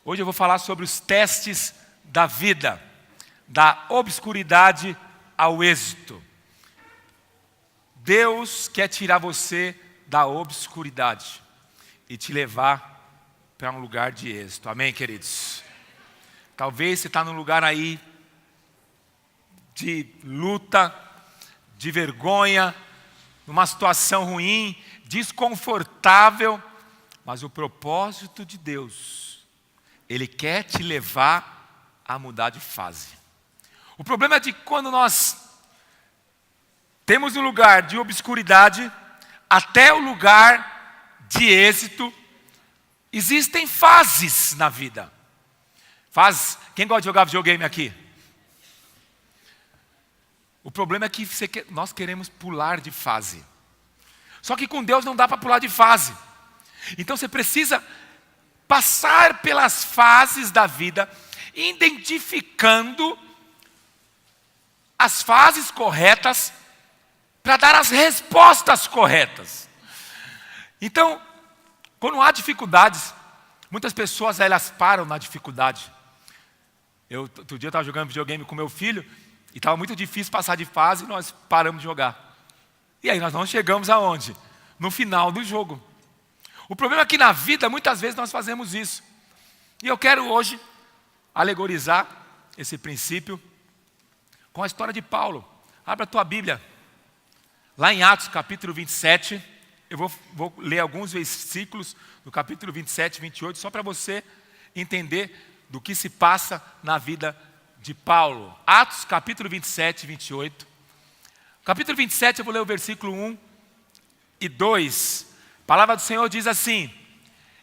Hoje eu vou falar sobre os testes da vida, da obscuridade ao êxito. Deus quer tirar você da obscuridade e te levar para um lugar de êxito. Amém, queridos? Talvez você está num lugar aí de luta, de vergonha, numa situação ruim, desconfortável, mas o propósito de Deus, Ele quer te levar a mudar de fase. O problema é que quando nós temos um lugar de obscuridade até o lugar de êxito, existem fases na vida. Quem gosta de jogar videogame aqui? O problema é que nós queremos pular de fase. Só que com Deus não dá para pular de fase. Então você precisa passar pelas fases da vida, identificando as fases corretas para dar as respostas corretas. Então, quando há dificuldades, muitas pessoas elas param na dificuldade. Outro dia eu estava jogando videogame com meu filho e estava muito difícil passar de fase e nós paramos de jogar. E aí nós não chegamos aonde? No final do jogo. O problema é que na vida muitas vezes nós fazemos isso. E eu quero hoje alegorizar esse princípio com a história de Paulo. Abra a tua Bíblia. Lá em Atos capítulo 27, eu vou ler alguns versículos do capítulo 27 e 28, só para você entender do que se passa na vida de Paulo. Atos capítulo 27 e 28. Capítulo 27 eu vou ler o versículo 1 e 2. A palavra do Senhor diz assim: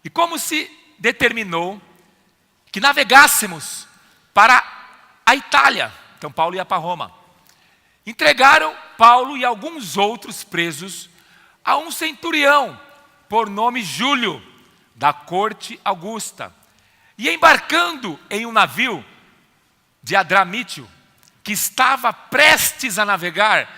e como se determinou que navegássemos para a Itália. Então Paulo ia para Roma. Entregaram Paulo e alguns outros presos a um centurião, por nome Júlio, da corte Augusta. E embarcando em um navio de Adramítio, que estava prestes a navegar,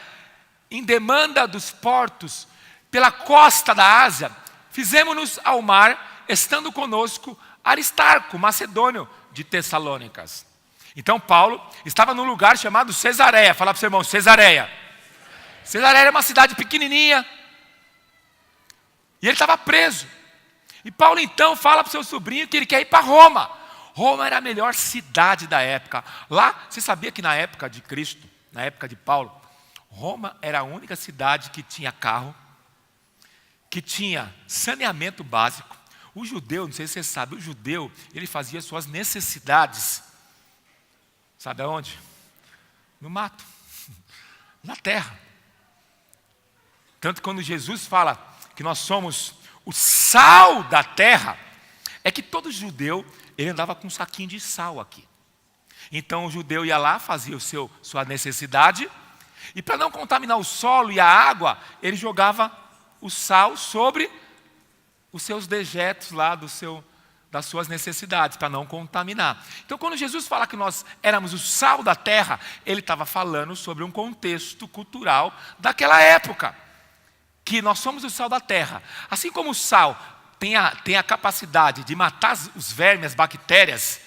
em demanda dos portos, pela costa da Ásia, fizemos-nos ao mar, estando conosco Aristarco, macedônio de Tessalônicas. Então Paulo estava num lugar chamado Cesareia. Fala para o seu irmão, Cesareia. Cesareia era uma cidade pequenininha. E ele estava preso. E Paulo então fala para o seu sobrinho que ele quer ir para Roma. Roma era a melhor cidade da época. Lá, você sabia que na época de Cristo, na época de Paulo, Roma era a única cidade que tinha carro, que tinha saneamento básico. O judeu, não sei se você sabe, o judeu, ele fazia suas necessidades. Sabe aonde? No mato, na terra. Tanto que quando Jesus fala que nós somos o sal da terra, é que todo judeu, ele andava com um saquinho de sal aqui. Então o judeu ia lá, fazia sua necessidade, e para não contaminar o solo e a água, ele jogava o sal sobre os seus dejetos lá das suas necessidades, para não contaminar. Então quando Jesus fala que nós éramos o sal da terra, ele estava falando sobre um contexto cultural daquela época, que nós somos o sal da terra. Assim como o sal tem a capacidade de matar os vermes, as bactérias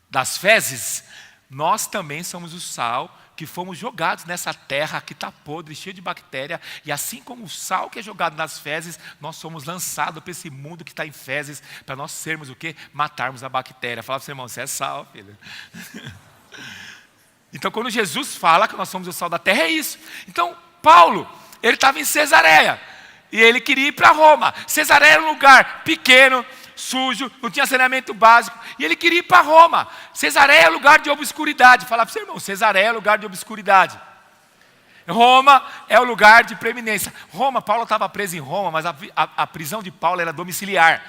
das fezes, nós também somos o sal que fomos jogados nessa terra que está podre, cheia de bactéria, e assim como o sal que é jogado nas fezes, nós somos lançados para esse mundo que está em fezes, para nós sermos o quê? Matarmos a bactéria. Fala para o seu irmão, você é sal, filho. Então quando Jesus fala que nós somos o sal da terra, é isso. Então Paulo, ele estava em Cesareia, e ele queria ir para Roma. Cesareia era um lugar pequeno, sujo, não tinha saneamento básico, e ele queria ir para Roma. Cesareia é lugar de obscuridade. Fala para o seu irmão, Cesareia é lugar de obscuridade. Roma é o lugar de preeminência. Paulo estava preso em Roma, mas a prisão de Paulo era domiciliar.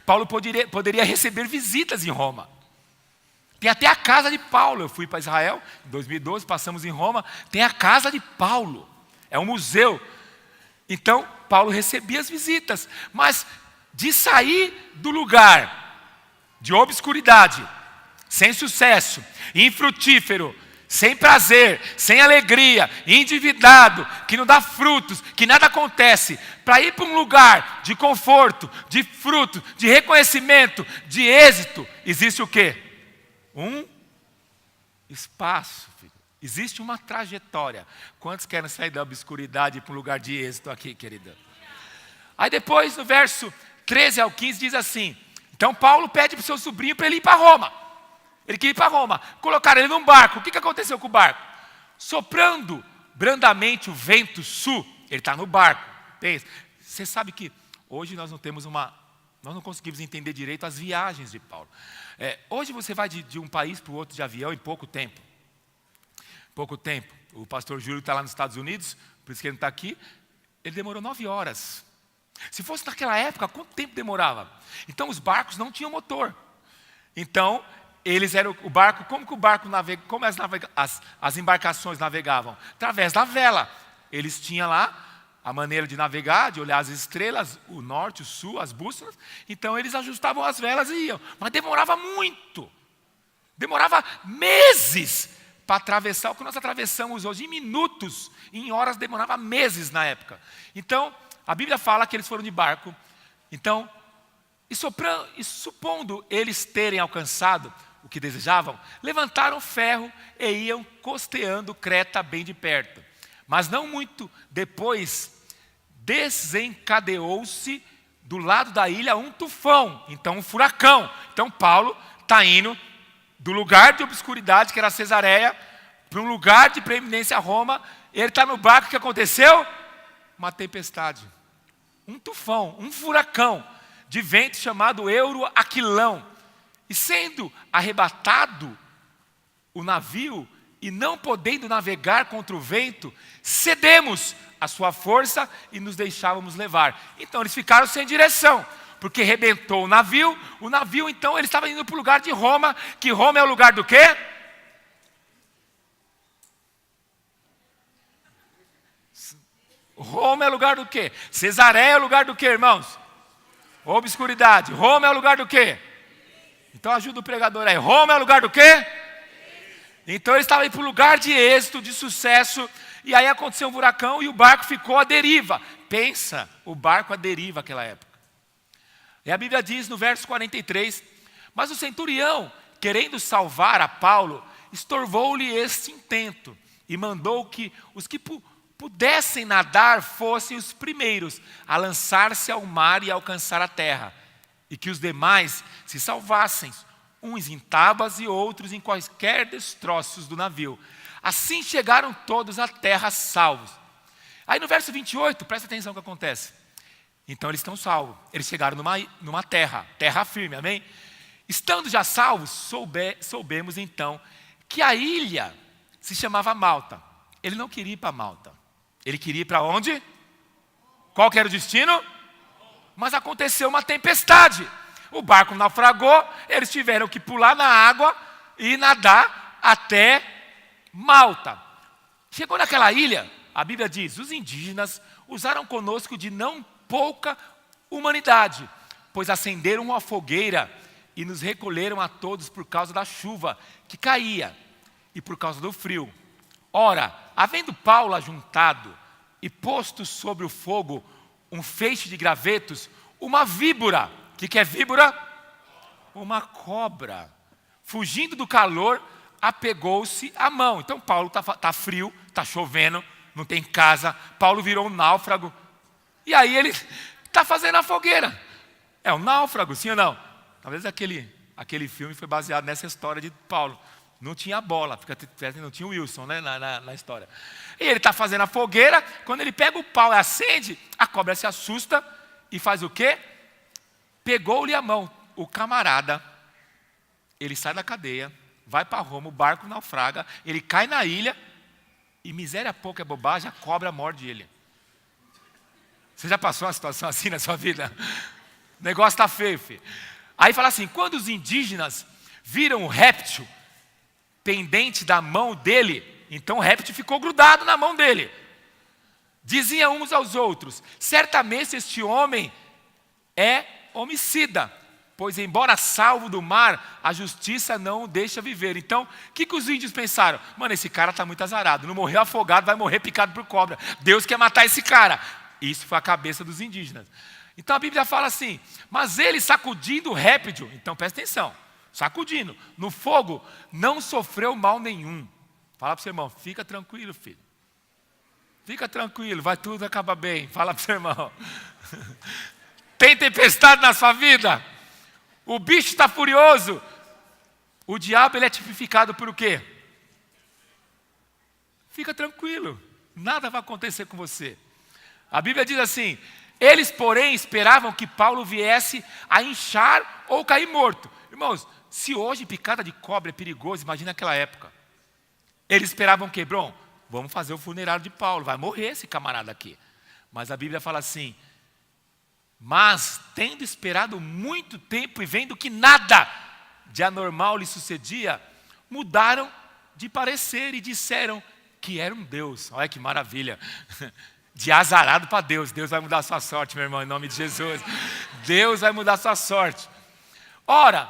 Paulo poderia receber visitas em Roma. Tem até a casa de Paulo. Eu fui para Israel em 2012, passamos em Roma, tem a casa de Paulo. É um museu. Então, Paulo recebia as visitas, mas de sair do lugar de obscuridade, sem sucesso, infrutífero, sem prazer, sem alegria, endividado, que não dá frutos, que nada acontece, para ir para um lugar de conforto, de fruto, de reconhecimento, de êxito, existe o quê? Um espaço, filho. Existe uma trajetória. Quantos querem sair da obscuridade e ir para um lugar de êxito aqui, querida? Aí depois, no verso 13 ao 15, diz assim: então Paulo pede para o seu sobrinho para ele ir para Roma. Ele queria ir para Roma. Colocaram ele num barco. O que aconteceu com o barco? Soprando brandamente o vento sul. Ele está no barco. Pensa. Você sabe que hoje nós não conseguimos entender direito as viagens de Paulo. Hoje você vai de um país para o outro de avião em pouco tempo. Pouco tempo. O pastor Júlio está lá nos Estados Unidos, por isso que ele não está aqui. Ele demorou 9 horas. Se fosse naquela época, quanto tempo demorava? Então os barcos não tinham motor. Então eles eram o barco. Como que o barco navega? Como as embarcações navegavam? Através da vela. Eles tinham lá a maneira de navegar, de olhar as estrelas, o norte, o sul, as bússolas. Então eles ajustavam as velas e iam. Mas demorava muito. Demorava meses para atravessar o que nós atravessamos hoje. Em minutos, em horas, demorava meses na época. Então a Bíblia fala que eles foram de barco. Então, e supondo eles terem alcançado o que desejavam, levantaram ferro e iam costeando Creta bem de perto. Mas não muito depois, desencadeou-se do lado da ilha um tufão, então um furacão. Então Paulo está indo do lugar de obscuridade, que era Cesareia, para um lugar de preeminência a Roma. Ele está no barco. O que aconteceu? Uma tempestade. Um tufão, um furacão de vento chamado Euroaquilão. E sendo arrebatado o navio e não podendo navegar contra o vento, cedemos a sua força e nos deixávamos levar. Então eles ficaram sem direção, porque rebentou o navio então eles estavam indo para o lugar de Roma, que Roma é o lugar do quê? Roma é lugar do quê? Cesareia é lugar do quê, irmãos? Obscuridade. Roma é lugar do quê? Então ajuda o pregador aí. Roma é lugar do quê? Então eles estavam indo para o lugar de êxito, de sucesso. E aí aconteceu um furacão e o barco ficou à deriva. Pensa, o barco à deriva naquela época. E a Bíblia diz no verso 43, mas o centurião, querendo salvar a Paulo, estorvou-lhe este intento e mandou que os que pudessem nadar fossem os primeiros a lançar-se ao mar e alcançar a terra, e que os demais se salvassem, uns em tábuas e outros em quaisquer destroços do navio. Assim chegaram todos à terra salvos. Aí no verso 28, presta atenção no que acontece. Então eles estão salvos, eles chegaram numa terra firme, amém? Estando já salvos, soubemos então que a ilha se chamava Malta. Ele não queria ir para Malta. Ele queria ir para onde? Qual que era o destino? Mas aconteceu uma tempestade. O barco naufragou, eles tiveram que pular na água e nadar até Malta. Chegou naquela ilha, a Bíblia diz, os indígenas usaram conosco de não pouca humanidade, pois acenderam uma fogueira e nos recolheram a todos por causa da chuva que caía e por causa do frio. Ora, havendo Paulo ajuntado e posto sobre o fogo um feixe de gravetos, uma víbora. O que é víbora? Uma cobra. Fugindo do calor, apegou-se à mão. Então Paulo está frio, está chovendo, não tem casa. Paulo virou um náufrago. E aí ele está fazendo a fogueira. É um náufrago, sim ou não? Talvez aquele filme foi baseado nessa história de Paulo. Não tinha bola, não tinha o Wilson, né, na história. E ele está fazendo a fogueira, quando ele pega o pau e acende, a cobra se assusta e faz o quê? Pegou-lhe a mão. O camarada, ele sai da cadeia, vai para Roma, o barco naufraga, ele cai na ilha e miséria pouca é bobagem, a cobra morde ele. Você já passou uma situação assim na sua vida? O negócio está feio, filho. Aí fala assim, quando os indígenas viram o réptil pendente da mão dele, então o réptil ficou grudado na mão dele. Diziam uns aos outros, certamente este homem é homicida, pois embora salvo do mar, a justiça não o deixa viver. Então, o que os índios pensaram? Mano, esse cara está muito azarado, não morreu afogado, vai morrer picado por cobra. Deus quer matar esse cara. Isso foi a cabeça dos indígenas. Então a Bíblia fala assim, mas ele sacudindo o réptil, então presta atenção, sacudindo, no fogo, não sofreu mal nenhum. Fala para o seu irmão, fica tranquilo, filho. Fica tranquilo, vai tudo acabar bem. Fala para o seu irmão. Tem tempestade na sua vida? O bicho está furioso. O diabo, ele é tipificado por o quê? Fica tranquilo, nada vai acontecer com você. A Bíblia diz assim, eles, porém, esperavam que Paulo viesse a inchar ou cair morto. Irmãos, se hoje picada de cobra é perigoso, imagina aquela época. Eles esperavam o quê? Bom, vamos fazer o funerário de Paulo, vai morrer esse camarada aqui. Mas a Bíblia fala assim, mas tendo esperado muito tempo e vendo que nada de anormal lhe sucedia, mudaram de parecer e disseram que era um Deus. Olha que maravilha. De azarado para Deus. Deus vai mudar a sua sorte, meu irmão, em nome de Jesus. Deus vai mudar a sua sorte. Ora,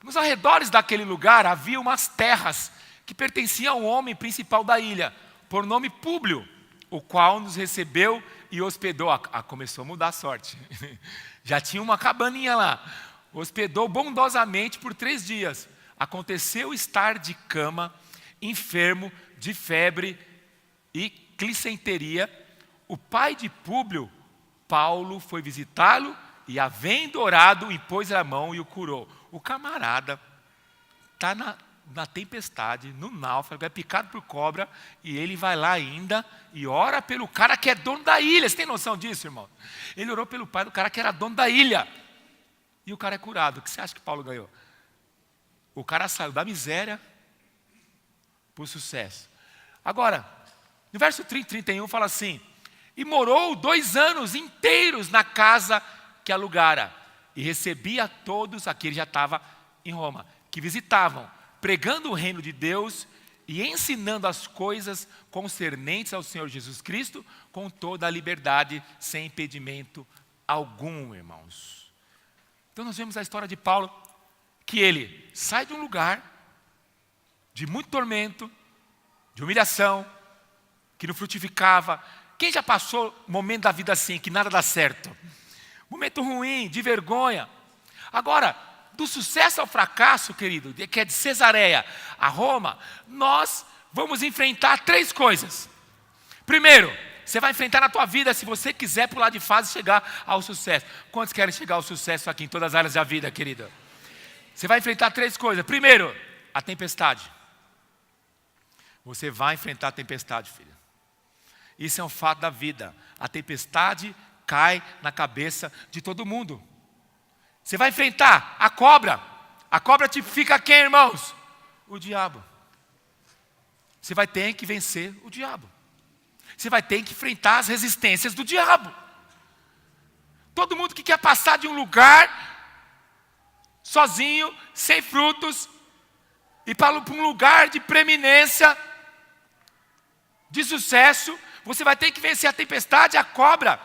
nos arredores daquele lugar havia umas terras que pertenciam ao homem principal da ilha, por nome Públio, o qual nos recebeu e hospedou. Começou a mudar a sorte. Já tinha uma cabaninha lá. Hospedou bondosamente por 3 dias. Aconteceu estar de cama, enfermo, de febre e clicenteria. O pai de Públio, Paulo, foi visitá-lo e, havendo orado, impôs a mão e o curou. O camarada está na tempestade, no náufrago, é picado por cobra, e ele vai lá ainda e ora pelo cara que é dono da ilha. Você tem noção disso, irmão? Ele orou pelo pai do cara que era dono da ilha. E o cara é curado. O que você acha que Paulo ganhou? O cara saiu da miséria para o sucesso. Agora, no verso 30, 31 fala assim, e morou 2 anos inteiros na casa que alugara, e recebia todos, aqui ele já estava em Roma, que visitavam, pregando o reino de Deus e ensinando as coisas concernentes ao Senhor Jesus Cristo, com toda a liberdade, sem impedimento algum, irmãos. Então nós vemos a história de Paulo, que ele sai de um lugar de muito tormento, de humilhação, que não frutificava. Quem já passou um momento da vida assim, que nada dá certo? Momento ruim, de vergonha. Agora, do sucesso ao fracasso, querido, que é de Cesareia a Roma, nós vamos enfrentar 3 coisas. Primeiro, você vai enfrentar na tua vida, se você quiser pular de fase e chegar ao sucesso. Quantos querem chegar ao sucesso aqui em todas as áreas da vida, querida? Você vai enfrentar 3 coisas. Primeiro, a tempestade. Você vai enfrentar a tempestade, filho. Isso é um fato da vida. A tempestade cai na cabeça de todo mundo. Você vai enfrentar a cobra. A cobra tipifica quem, irmãos? O diabo. Você vai ter que vencer o diabo. Você vai ter que enfrentar as resistências do diabo. Todo mundo que quer passar de um lugar sozinho, sem frutos, e para um lugar de preeminência, de sucesso, você vai ter que vencer a tempestade, a cobra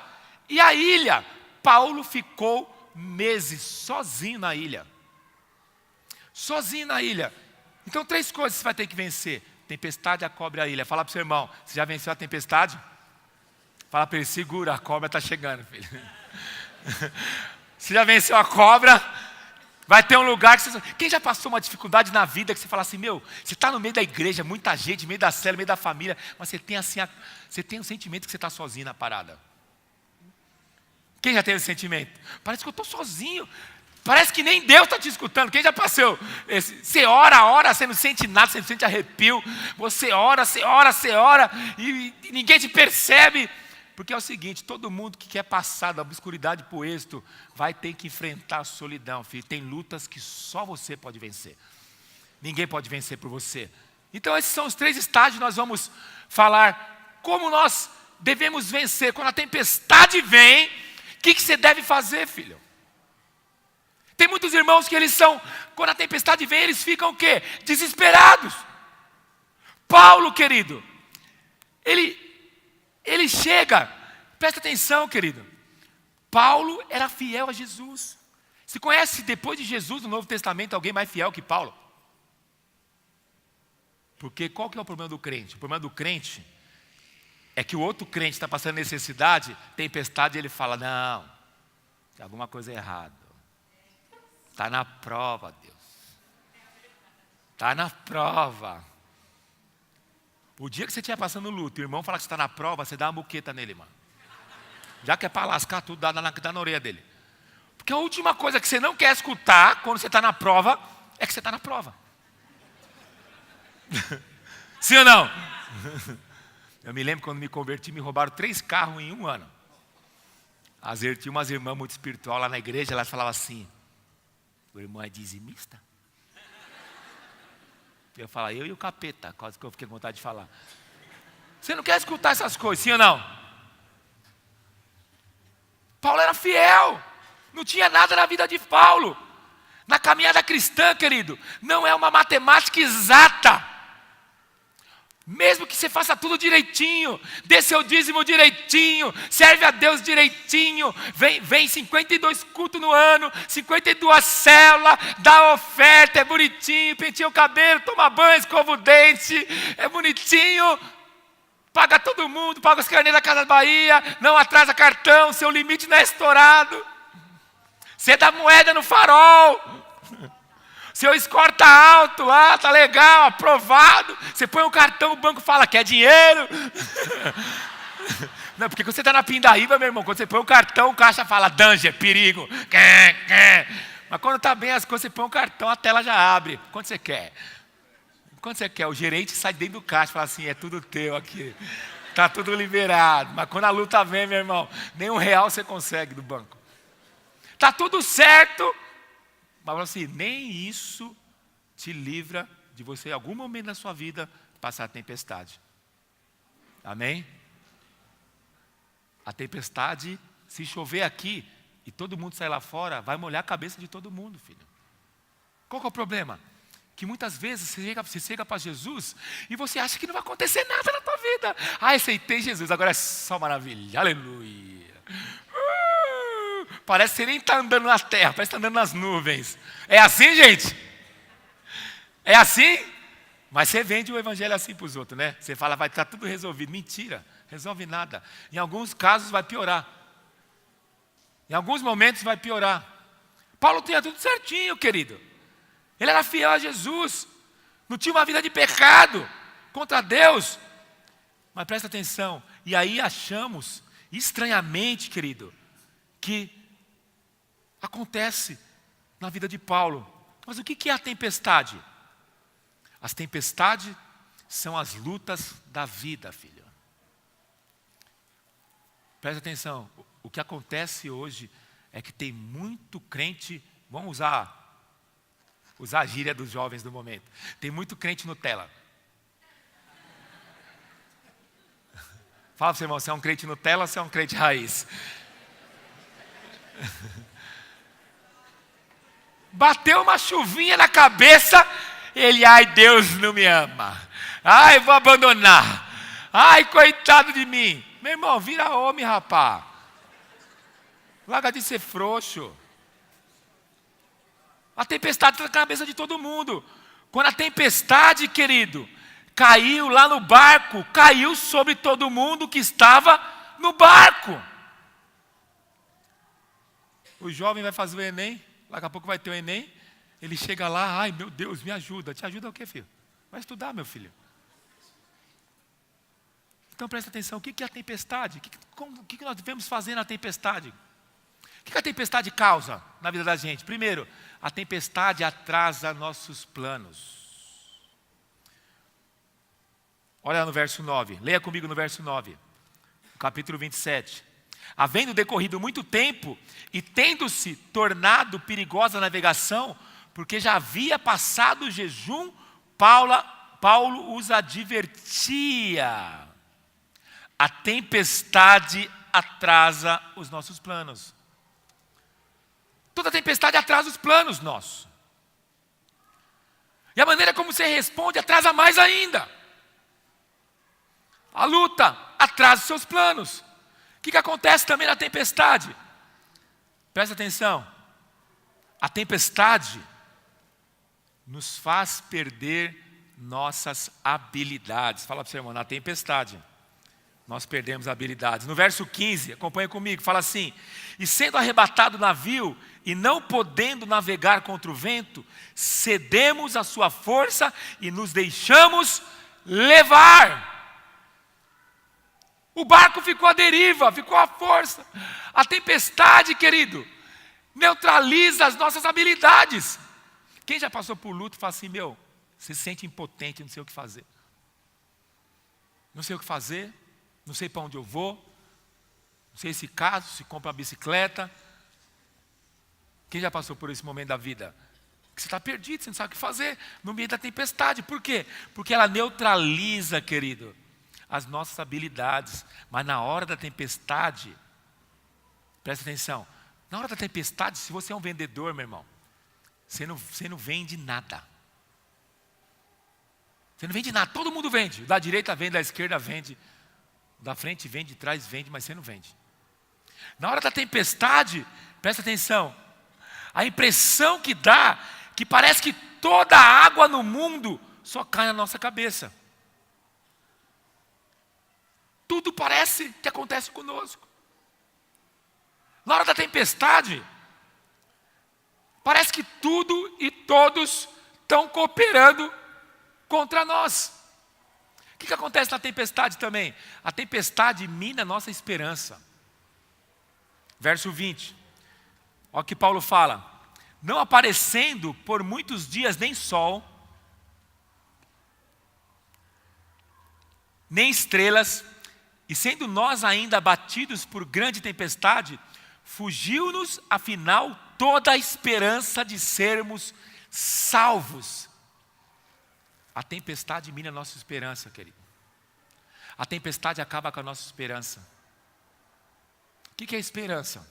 e a ilha. Paulo ficou meses sozinho na ilha. Sozinho na ilha. Então 3 coisas você vai ter que vencer. Tempestade, a cobra e a ilha. Fala para o seu irmão, você já venceu a tempestade? Fala para ele, segura, a cobra está chegando, filho. Você já venceu a cobra? Vai ter um lugar que você... Quem já passou uma dificuldade na vida que você fala assim, meu, você está no meio da igreja, muita gente, no meio da célula, no meio da família, mas você tem assim, você tem um sentimento que você está sozinho na parada. Quem já teve esse sentimento? Parece que eu estou sozinho. Parece que nem Deus está te escutando. Quem já passou? Você ora, você não sente nada, você não sente arrepio. Você ora e ninguém te percebe. Porque é o seguinte, todo mundo que quer passar da obscuridade para o êxito vai ter que enfrentar a solidão, filho. Tem lutas que só você pode vencer. Ninguém pode vencer por você. Então esses são os 3 estágios que nós vamos falar. Como nós devemos vencer. Quando a tempestade vem, o que você deve fazer, filho? Tem muitos irmãos que eles são, quando a tempestade vem, eles ficam o quê? Desesperados. Paulo, querido, ele chega, presta atenção, querido. Paulo era fiel a Jesus. Se conhece depois de Jesus no Novo Testamento alguém mais fiel que Paulo? Porque qual que é o problema do crente? O problema do crente é que o outro crente está passando necessidade, tempestade, e ele fala, não, tem alguma coisa errada. Está na prova, Deus. Está na prova. O dia que você estiver passando luto, o irmão fala que você está na prova, você dá uma buqueta nele, mano. Já que é para lascar tudo, dá na orelha dele. Porque a última coisa que você não quer escutar quando você está na prova, é que você está na prova. Sim ou não? Eu me lembro quando me converti, me roubaram 3 carros em 1 ano. Tinha umas irmãs muito espiritual lá na igreja, elas falavam assim, o irmão é dizimista? Eu falava, eu e o capeta, quase que eu fiquei com vontade de falar. Você não quer escutar essas coisas, sim ou não? Paulo era fiel, não tinha nada na vida de Paulo. Na caminhada cristã, querido, não é uma matemática exata. Mesmo que você faça tudo direitinho, dê seu dízimo direitinho, serve a Deus direitinho, vem 52 cultos no ano, 52 células, dá oferta, é bonitinho, penteia o cabelo, toma banho, escova o dente, é bonitinho, paga todo mundo, paga os carnês da Casa Bahia, não atrasa cartão, seu limite não é estourado, você dá moeda no farol, seu score está alto, tá legal, aprovado. Você põe o cartão, o banco fala, quer dinheiro? Não, porque quando você está na pindaíba, meu irmão, quando você põe o cartão, o caixa fala, danger, perigo. Mas quando está bem as coisas, você põe o cartão, a tela já abre. Quando você quer? Quando você quer? O gerente sai dentro do caixa e fala assim, é tudo teu aqui. Está tudo liberado. Mas quando a luta vem, meu irmão, nem R$1 você consegue do banco. Está tudo certo. Mas assim, nem isso te livra de você, em algum momento da sua vida, passar a tempestade. Amém? A tempestade, se chover aqui e todo mundo sair lá fora, vai molhar a cabeça de todo mundo, filho. Qual que é o problema? Que muitas vezes você chega para Jesus e você acha que não vai acontecer nada na tua vida. Aceitei Jesus, agora é só maravilha, aleluia. Parece que você nem está andando na terra, parece que está andando nas nuvens. É assim, gente? É assim? Mas você vende o evangelho assim para os outros, né? Você fala, vai estar tudo resolvido. Mentira, resolve nada. Em alguns casos vai piorar. Em alguns momentos vai piorar. Paulo tinha tudo certinho, querido. Ele era fiel a Jesus. Não tinha uma vida de pecado contra Deus. Mas presta atenção. E aí achamos, estranhamente, querido, que acontece na vida de Paulo. Mas o que é a tempestade? As tempestades são as lutas da vida, filho. Presta atenção, o que acontece hoje é que tem muito crente, vamos usar a gíria dos jovens do momento, tem muito crente Nutella. Fala para o seu irmão, você é um crente Nutella ou você é um crente raiz? Bateu uma chuvinha na cabeça, ele, ai, Deus não me ama. Ai, vou abandonar. Ai, coitado de mim. Meu irmão, vira homem, rapá. Larga de ser frouxo. A tempestade está na cabeça de todo mundo. Quando a tempestade, querido, caiu lá no barco, caiu sobre todo mundo que estava no barco. O jovem vai fazer o Enem, daqui a pouco vai ter o Enem, ele chega lá, ai meu Deus, me ajuda. Te ajuda o quê, filho? Vai estudar, meu filho. Então presta atenção, o que é a tempestade? O que nós devemos fazer na tempestade? O que a tempestade causa na vida da gente? Primeiro, a tempestade atrasa nossos planos. Olha no verso 9, leia comigo no verso 9, capítulo 27. Havendo decorrido muito tempo e tendo-se tornado perigosa a navegação, porque já havia passado o jejum, Paulo os advertia. A tempestade atrasa os nossos planos. Toda tempestade atrasa os planos nossos. E a maneira como você responde atrasa mais ainda. A luta atrasa os seus planos. O que acontece também na tempestade? Presta atenção. A tempestade nos faz perder nossas habilidades. Fala para o seu irmão, na tempestade nós perdemos habilidades. No verso 15, acompanha comigo, fala assim: e sendo arrebatado o navio, e não podendo navegar contra o vento, cedemos a sua força e nos deixamos levar. O barco ficou à deriva, ficou à força. A tempestade, querido, neutraliza as nossas habilidades. Quem já passou por luto e fala assim, você se sente impotente, não sei o que fazer. Não sei o que fazer, não sei para onde eu vou, não sei se caso, se compra uma bicicleta. Quem já passou por esse momento da vida? Que você está perdido, você não sabe o que fazer no meio da tempestade. Por quê? Porque ela neutraliza, querido, as nossas habilidades. Mas na hora da tempestade, presta atenção, na hora da tempestade, se você é um vendedor, meu irmão, você não vende nada. Você não vende nada, todo mundo vende. Da direita vende, da esquerda vende, da frente vende, de trás vende, mas você não vende. Na hora da tempestade, presta atenção, a impressão que dá, que parece que toda a água no mundo só cai na nossa cabeça. Tudo parece que acontece conosco. Na hora da tempestade, parece que tudo e todos estão cooperando contra nós. O que acontece na tempestade também? A tempestade mina a nossa esperança. Verso 20. Olha o que Paulo fala. Não aparecendo por muitos dias nem sol, nem estrelas, e sendo nós ainda abatidos por grande tempestade, fugiu-nos afinal toda a esperança de sermos salvos. A tempestade mina a nossa esperança, querido. A tempestade acaba com a nossa esperança. O que é esperança?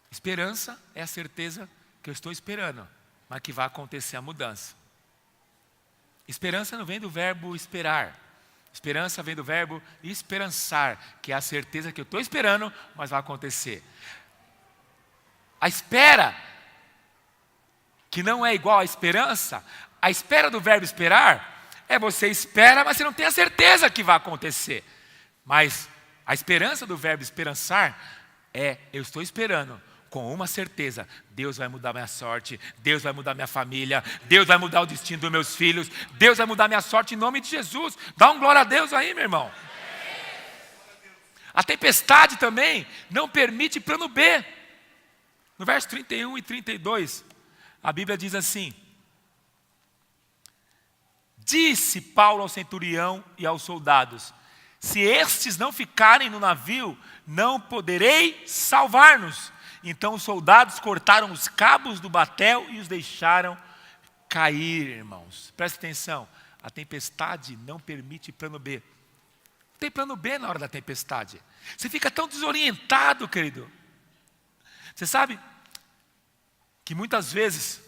Esperança é a certeza que eu estou esperando, mas que vai acontecer a mudança. Esperança não vem do verbo esperar. Esperança vem do verbo esperançar, que é a certeza que eu estou esperando, mas vai acontecer. A espera, que não é igual à esperança, a espera do verbo esperar, é você espera, mas você não tem a certeza que vai acontecer. Mas a esperança do verbo esperançar é, eu estou esperando, com uma certeza, Deus vai mudar minha sorte, Deus vai mudar minha família, Deus vai mudar o destino dos meus filhos, Deus vai mudar minha sorte em nome de Jesus. Dá um glória a Deus aí, meu irmão. A tempestade também não permite plano B. No verso 31 e 32, a Bíblia diz assim: disse Paulo ao centurião e aos soldados: se estes não ficarem no navio, não poderei salvar-nos. Então os soldados cortaram os cabos do batel e os deixaram cair, irmãos. Presta atenção, a tempestade não permite plano B. Não tem plano B na hora da tempestade. Você fica tão desorientado, querido. Você sabe que muitas vezes,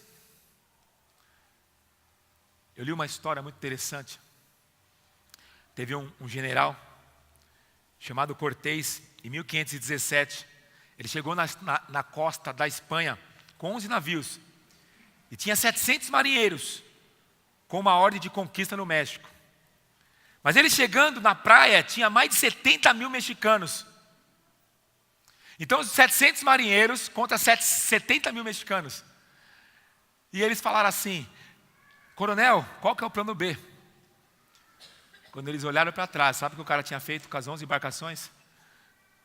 eu li uma história muito interessante. Teve um general chamado Cortés, em 1517. Ele chegou na costa da Espanha com 11 navios. E tinha 700 marinheiros, com uma ordem de conquista no México. Mas ele chegando na praia, tinha mais de 70 mil mexicanos. Então, os 700 marinheiros contra 70 mil mexicanos. E eles falaram assim: coronel, qual que é o plano B? Quando eles olharam para trás, sabe o que o cara tinha feito com as 11 embarcações?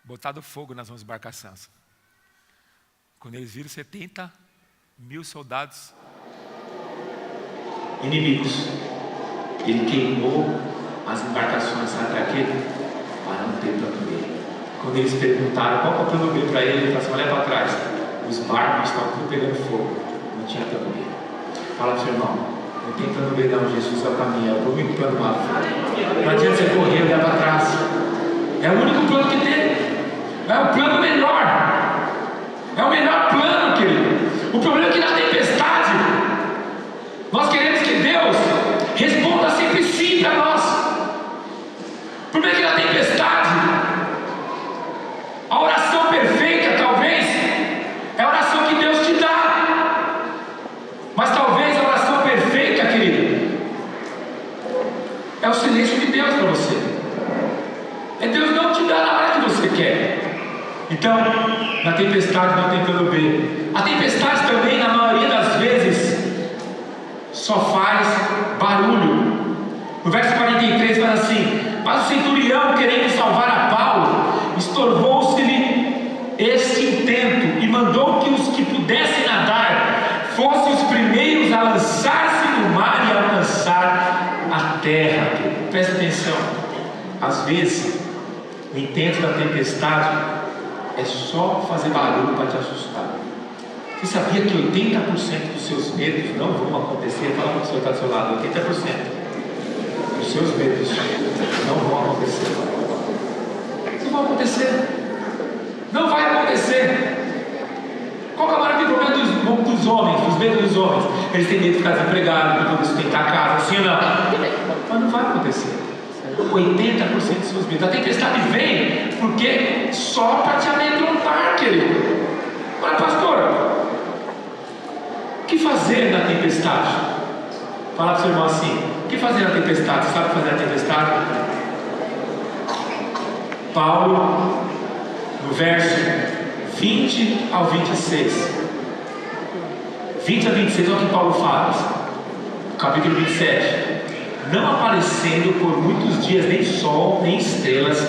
Botado fogo nas 11 embarcações. Quando eles viram 70 mil soldados inimigos, ele queimou as embarcações, sabe para quê? Para não ter plano B. Quando eles perguntaram qual que é o plano B para ele falou assim: olha para trás, os barcos estavam tudo pegando fogo, não tinha plano B. Fala para o seu irmão: não tem plano B não, Jesus é o caminho, é o único plano A. Não adianta você correr e olhar para trás, é o único plano que tem, é o plano melhor, é o melhor plano, querido. O problema é que na tempestade, nós queremos que Deus responda sempre sim para nós. O problema é que na tempestade, a oração perfeita talvez é a oração que Deus te dá. Então, na tempestade não tem plano B. A tempestade também, na maioria das vezes, só faz barulho. No verso 43 fala assim: mas o centurião, querendo salvar a Paulo, estorvou-se-lhe este intento e mandou que os que pudessem nadar fossem os primeiros a lançar-se no mar e alcançar a terra. Presta atenção, às vezes o intento da tempestade é só fazer barulho para te assustar. Você sabia que 80% dos seus medos não vão acontecer? Fala para o senhor que está do seu lado: 80% dos seus medos não vão acontecer. Não vão acontecer. Não vai acontecer. Qual que é o maior problema dos homens, dos medos dos homens? Eles têm medo de ficar desempregados, de poder sustentar a casa, assim ou não? Mas não vai acontecer. 80% dos seus medos. A tempestade vem porque só para te amedrontar, querido. Agora, pastor, o que fazer na tempestade? Fala para o seu irmão assim: o que fazer na tempestade? Você sabe o que fazer na tempestade? Paulo, no verso 20 ao 26, 20 a 26, olha o que Paulo fala, capítulo 27. Não aparecendo por muitos dias nem sol nem estrelas.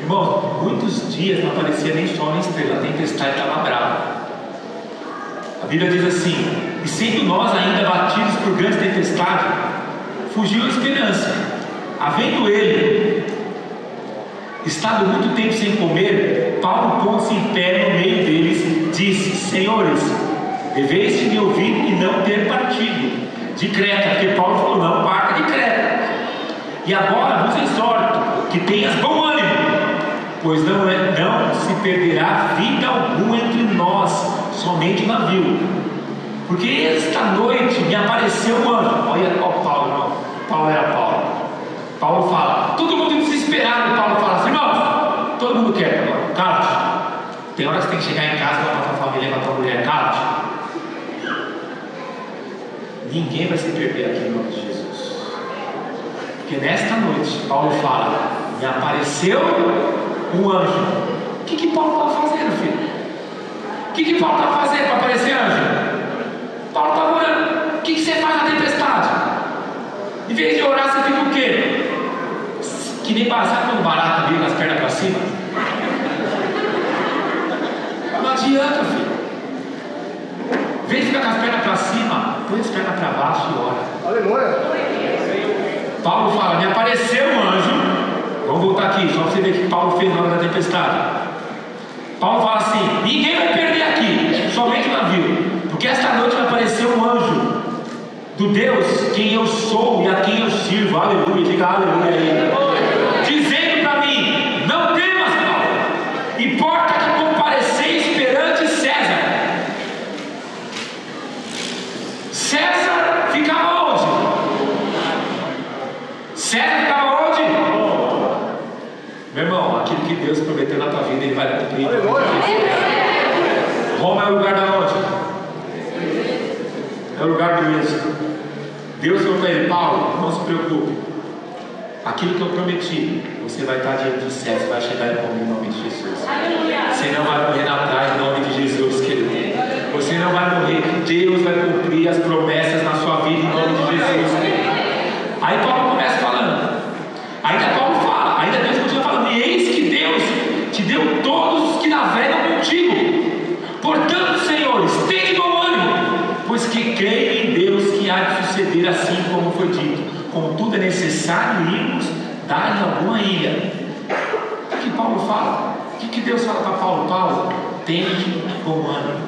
Irmão, muitos dias não aparecia nem sol nem estrela, a tempestade estava brava. A Bíblia diz assim: e sendo nós ainda batidos por grande tempestade, fugiu a esperança. Havendo ele estado muito tempo sem comer, Paulo, pondo-se em pé no meio deles, disse: senhores, deveis me ouvir e não ter partido de Creta. Porque Paulo falou: não parta de Creta. E agora vos exorto que tenhas bom ânimo, pois não se perderá vida alguma entre nós, somente o navio. Porque esta noite me apareceu um anjo. Olha, Paulo, não. Paulo era Paulo. Paulo fala, todo mundo desesperado. Paulo fala assim: irmãos, todo mundo quer agora, cala-te. Tem hora que você tem que chegar em casa para tua família, para tua mulher, cala-te. Ninguém vai se perder aqui em nome de Jesus. Porque nesta noite, Paulo fala: me apareceu um anjo. O que Paulo está fazendo, filho? O que Paulo está fazendo para aparecer anjo? Paulo está orando. O que você faz na tempestade? Em vez de orar, você fica o quê? Que nem sabe quando barata vira com as pernas para cima? Não adianta, filho. Em vez de ficar com as pernas para cima, põe as pernas para baixo e ora. Aleluia. Paulo fala: me apareceu um anjo. Vamos voltar aqui, só para você ver o que Paulo fez na hora da tempestade. Paulo fala assim: ninguém vai perder aqui, somente o navio. Porque esta noite vai aparecer um anjo do Deus quem eu sou e a quem eu sirvo. Aleluia, diga aleluia aí. Dizendo para mim: não temas, Paulo, importa que compareceis perante César. César ficava onde? César ficava onde? Meu irmão, aquilo que Deus prometeu na tua vida, Ele vai cumprir. Roma é o lugar da onde? É o lugar do êxito. Deus falou para ele: Paulo, não se preocupe, aquilo que eu prometi, você vai estar diante de César, vai chegar em nome de Jesus. Você não vai morrer na praia em nome de Jesus, querido. Você não vai morrer. Deus vai cumprir as promessas na sua vida em nome de Jesus, querido. Aí Paulo começa falando. Ainda Paulo fala, ainda Deus continua falando: e eis que Deus te deu todos os que navegam contigo. Portanto, senhores, tende bom ânimo, pois que creio em Deus que há de suceder assim como foi dito. Contudo é necessário irmos dar em alguma ilha. O que Paulo fala? O que Deus fala para Paulo? Paulo, tende bom ânimo.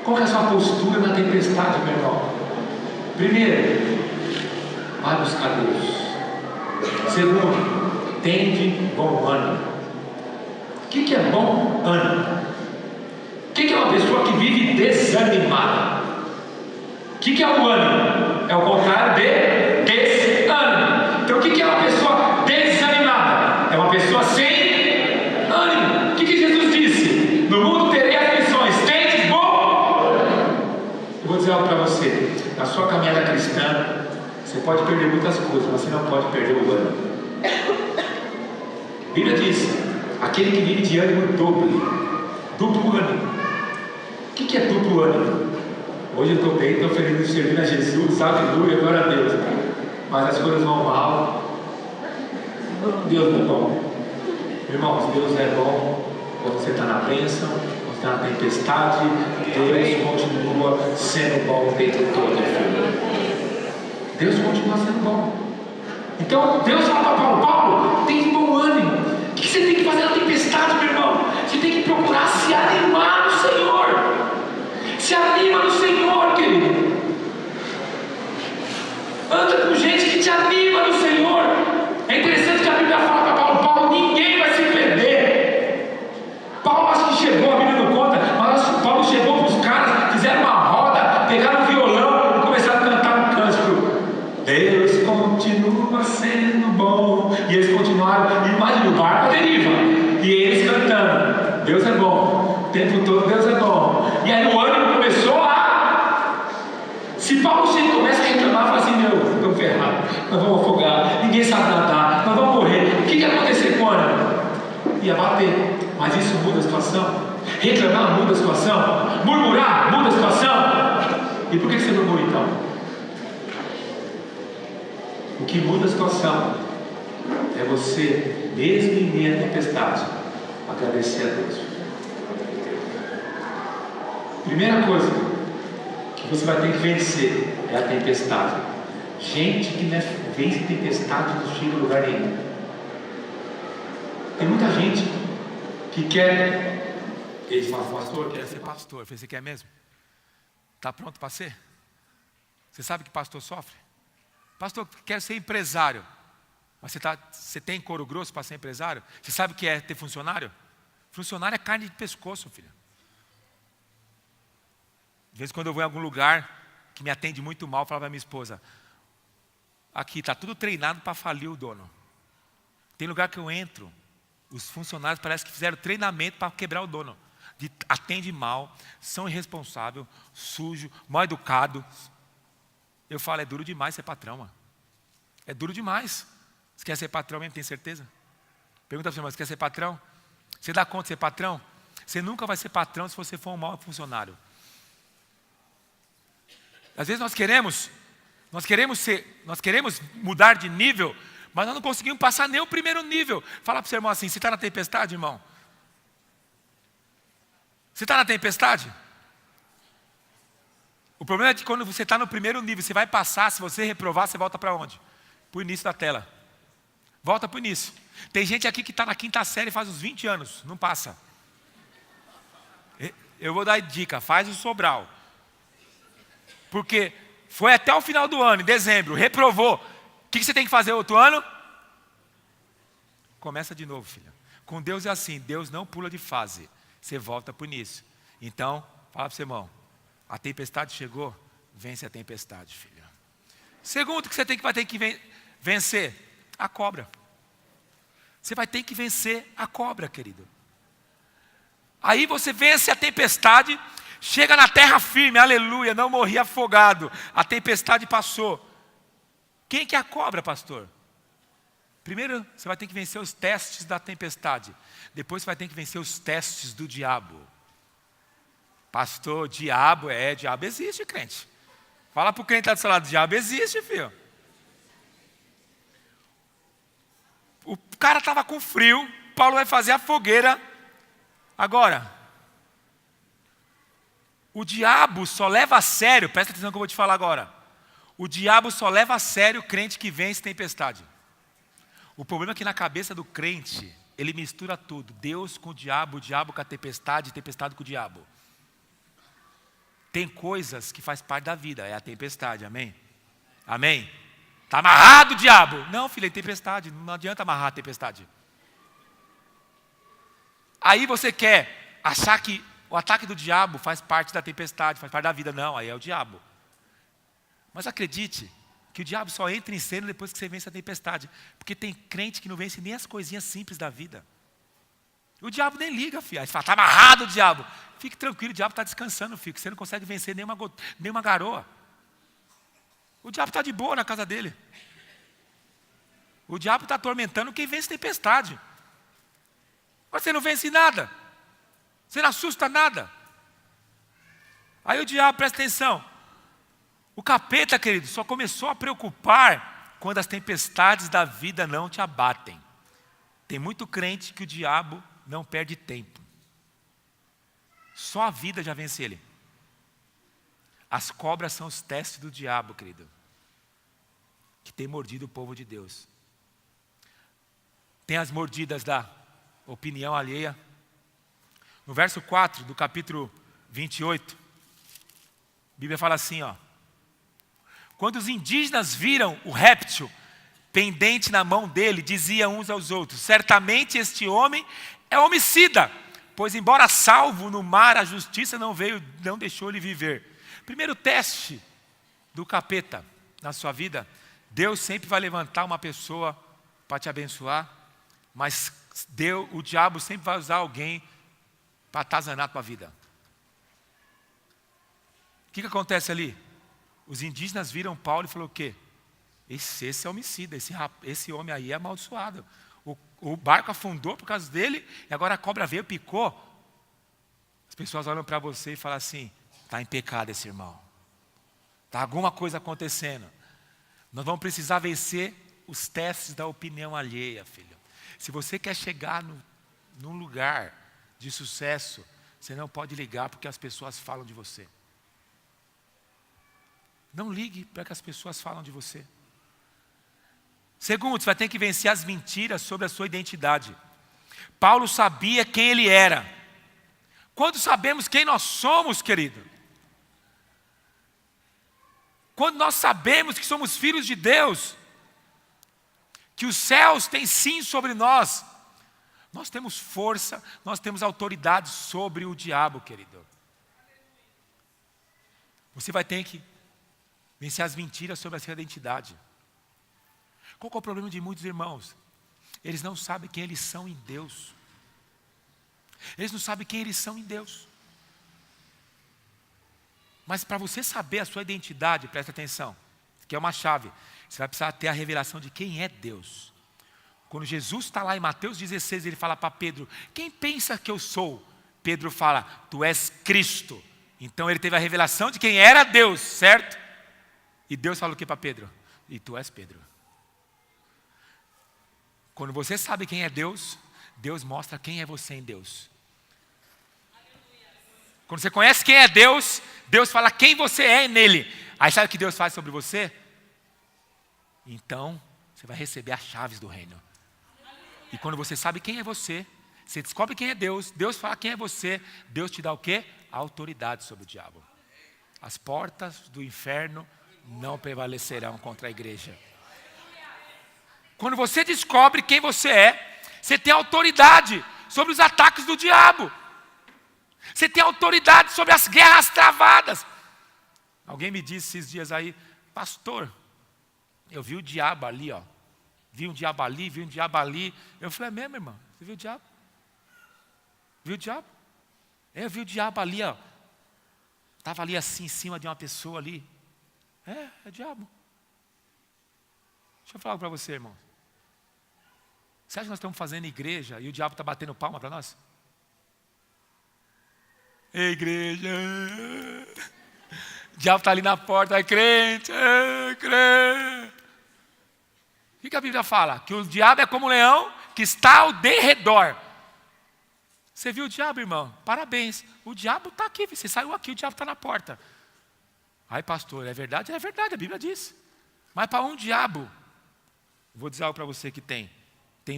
Qual é a sua postura na tempestade, meu irmão? Primeiro, vai buscar Deus. Segundo, tende bom ânimo. O que é bom ânimo? O que é uma pessoa que vive desanimada? O que é o ânimo? É o contrário de desânimo. Então o que é uma pessoa desanimada? É uma pessoa sem ânimo. O que Jesus disse? No mundo terei aflições, tende bom ânimo. Eu vou dizer algo para você. Na sua caminhada cristã, você pode perder muitas coisas, mas você não pode perder o ânimo. A Bíblia diz Aquele que vive de ânimo duplo ânimo. O que é duplo ânimo? Hoje eu estou bem, estou feliz de servir a Jesus, aleluia, glória a Deus. Mas as coisas vão mal. Deus não é bom. Irmãos, Deus é bom quando você está na bênção, quando você está na tempestade. Deus continua sendo bom o tempo todo. Deus continua sendo bom. Então Deus fala para Paulo, tem bom ânimo. O que você tem que fazer na tempestade, meu irmão? Você tem que procurar se animar no Senhor. Se anima no Senhor, querido. Anda com gente que te anima no Senhor. É interessante que a Bíblia fala para Paulo, ninguém vai se perder. Paulo acho que chegou, a Bíblia não conta, mas acho que Paulo chegou para os caras, fizeram uma roda, pegaram um violão e começaram a cantar um cântico. Deus continua sendo bom. E eles continuaram, imagina o barco a deriva. E eles cantando, Deus é bom, o tempo todo Deus é bom. E aí o ânimo começou a... Se Paulo começa a reclamar, fala assim, meu, estamos ferrados, nós vamos afogar, ninguém sabe nadar, nós vamos morrer. O que ia acontecer com o ânimo? Ia bater. Mas isso muda a situação. Reclamar muda a situação. Murmurar muda a situação. E por que você murmura então? O que muda a situação é você, mesmo em meio à tempestade, agradecer a Deus. Primeira coisa que você vai ter que vencer é a tempestade. Gente que não vence tempestade não chega a lugar nenhum. Tem muita gente que quer. Eles falam, pastor, eu quero ser pastor. Eu falei, você quer mesmo? Está pronto para ser? Você sabe que pastor sofre? Pastor, quer ser empresário. Mas você tem couro grosso para ser empresário? Você sabe o que é ter funcionário? Funcionário é carne de pescoço, filho. Às vezes quando eu vou em algum lugar que me atende muito mal, eu falo para minha esposa, aqui está tudo treinado para falir o dono. Tem lugar que eu entro, os funcionários parece que fizeram treinamento para quebrar o dono. Atende mal, são irresponsáveis, sujo, mal educado. Eu falo, é duro demais ser patrão, mano. É duro demais. Você quer ser patrão mesmo, tem certeza? Pergunta para você, mas você quer ser patrão? Você dá conta de ser patrão? Você nunca vai ser patrão se você for um mau funcionário. Às vezes nós queremos mudar de nível, mas nós não conseguimos passar nem o primeiro nível. Fala para o seu irmão assim, você está na tempestade, irmão? Você está na tempestade? O problema é que quando você está no primeiro nível, você vai passar, se você reprovar, você volta para onde? Para o início da tela. Volta para o início. Tem gente aqui que está na quinta série faz uns 20 anos, não passa. Eu vou dar dica, faz o Sobral. Porque foi até o final do ano, em dezembro, reprovou. O que você tem que fazer outro ano? Começa de novo, filha. Com Deus é assim, Deus não pula de fase. Você volta para o início. Então, fala para o seu irmão, a tempestade chegou, vence a tempestade, filha. Segundo que você vai ter que vencer, a cobra. Você vai ter que vencer a cobra, querido. Aí você vence a tempestade, chega na terra firme, aleluia, não morri afogado. A tempestade passou. Quem que é a cobra, pastor? Primeiro, você vai ter que vencer os testes da tempestade. Depois você vai ter que vencer os testes do diabo. Pastor, diabo existe, crente. Fala para o crente que está do seu lado, diabo existe, filho. O cara estava com frio, Paulo vai fazer a fogueira. Agora, o diabo só leva a sério, presta atenção que eu vou te falar agora. O diabo só leva a sério o crente que vence tempestade. O problema é que na cabeça do crente, ele mistura tudo. Deus com o diabo com a tempestade com o diabo. Tem coisas que faz parte da vida, é a tempestade, amém? Amém? Está amarrado o diabo. Não, filho, é tempestade, não adianta amarrar a tempestade. Aí você quer achar que o ataque do diabo faz parte da tempestade, faz parte da vida. Não, aí é o diabo. Mas acredite que o diabo só entra em cena depois que você vence a tempestade. Porque tem crente que não vence nem as coisinhas simples da vida. O diabo nem liga, filho. Aí você fala, está amarrado o diabo. Fique tranquilo, o diabo está descansando, filho. Você não consegue vencer nenhuma garoa. O diabo está de boa na casa dele. O diabo está atormentando quem vence tempestade. Você não vence nada. Você não assusta nada. Aí o diabo, presta atenção. O capeta, querido, só começou a preocupar quando as tempestades da vida não te abatem. Tem muito crente que o diabo não perde tempo. Só a vida já vence ele. As cobras são os testes do diabo, querido, que tem mordido o povo de Deus. Tem as mordidas da opinião alheia. No verso 4 do capítulo 28, a Bíblia fala assim, ó. Quando os indígenas viram o réptil pendente na mão dele, diziam uns aos outros: certamente este homem é homicida, pois embora salvo no mar, a justiça não deixou ele viver. Primeiro teste do capeta na sua vida: Deus sempre vai levantar uma pessoa para te abençoar, mas o diabo sempre vai usar alguém para atazanar a tua vida. O que acontece ali? Os indígenas viram Paulo e falaram o quê? Esse é homicida, esse homem aí é amaldiçoado. O barco afundou por causa dele e agora a cobra veio e picou. As pessoas olham para você e falam assim: está em pecado esse irmão. Está alguma coisa acontecendo. Nós vamos precisar vencer os testes da opinião alheia, filho. Se você quer chegar num lugar de sucesso, você não pode ligar porque as pessoas falam de você. Não ligue para que as pessoas falam de você. Segundo, você vai ter que vencer as mentiras sobre a sua identidade. Paulo sabia quem ele era. Quando sabemos quem nós somos, querido, quando nós sabemos que somos filhos de Deus, que os céus têm sim sobre nós, nós temos força, nós temos autoridade sobre o diabo, querido. Você vai ter que vencer as mentiras sobre a sua identidade. Qual é o problema de muitos irmãos? Eles não sabem quem eles são em Deus. Eles não sabem quem eles são em Deus. Mas para você saber a sua identidade, presta atenção, que é uma chave, você vai precisar ter a revelação de quem é Deus. Quando Jesus está lá em Mateus 16, ele fala para Pedro: quem pensa que eu sou? Pedro fala: tu és Cristo. Então ele teve a revelação de quem era Deus, certo? E Deus fala o que para Pedro? E tu és Pedro. Quando você sabe quem é Deus, Deus mostra quem é você em Deus. Quando você conhece quem é Deus, Deus fala quem você é nele. Aí sabe o que Deus faz sobre você? Então, você vai receber as chaves do reino. E quando você sabe quem é você, você descobre quem é Deus, Deus fala quem é você, Deus te dá o quê? A autoridade sobre o diabo. As portas do inferno não prevalecerão contra a igreja. Quando você descobre quem você é, você tem autoridade sobre os ataques do diabo. Você tem autoridade sobre as guerras travadas. Alguém me disse esses dias aí: pastor, eu vi o diabo ali, ó. Vi um diabo ali, vi um diabo ali. Eu falei: é mesmo, irmão? Você viu o diabo? Viu o diabo? Eu vi o diabo ali, ó. Estava ali assim, em cima de uma pessoa ali. É diabo. Deixa eu falar algo para você, irmão. Você acha que nós estamos fazendo igreja e o diabo está batendo palma para nós? Ei, igreja. O diabo está ali na porta, crente, crente. O que a Bíblia fala? Que o diabo é como um leão que está ao derredor. Você viu o diabo, irmão? Parabéns. O diabo está aqui, você saiu aqui, o diabo está na porta. Ai, pastor, é verdade? É verdade, a Bíblia diz. Mas para um diabo, vou dizer algo para você que tem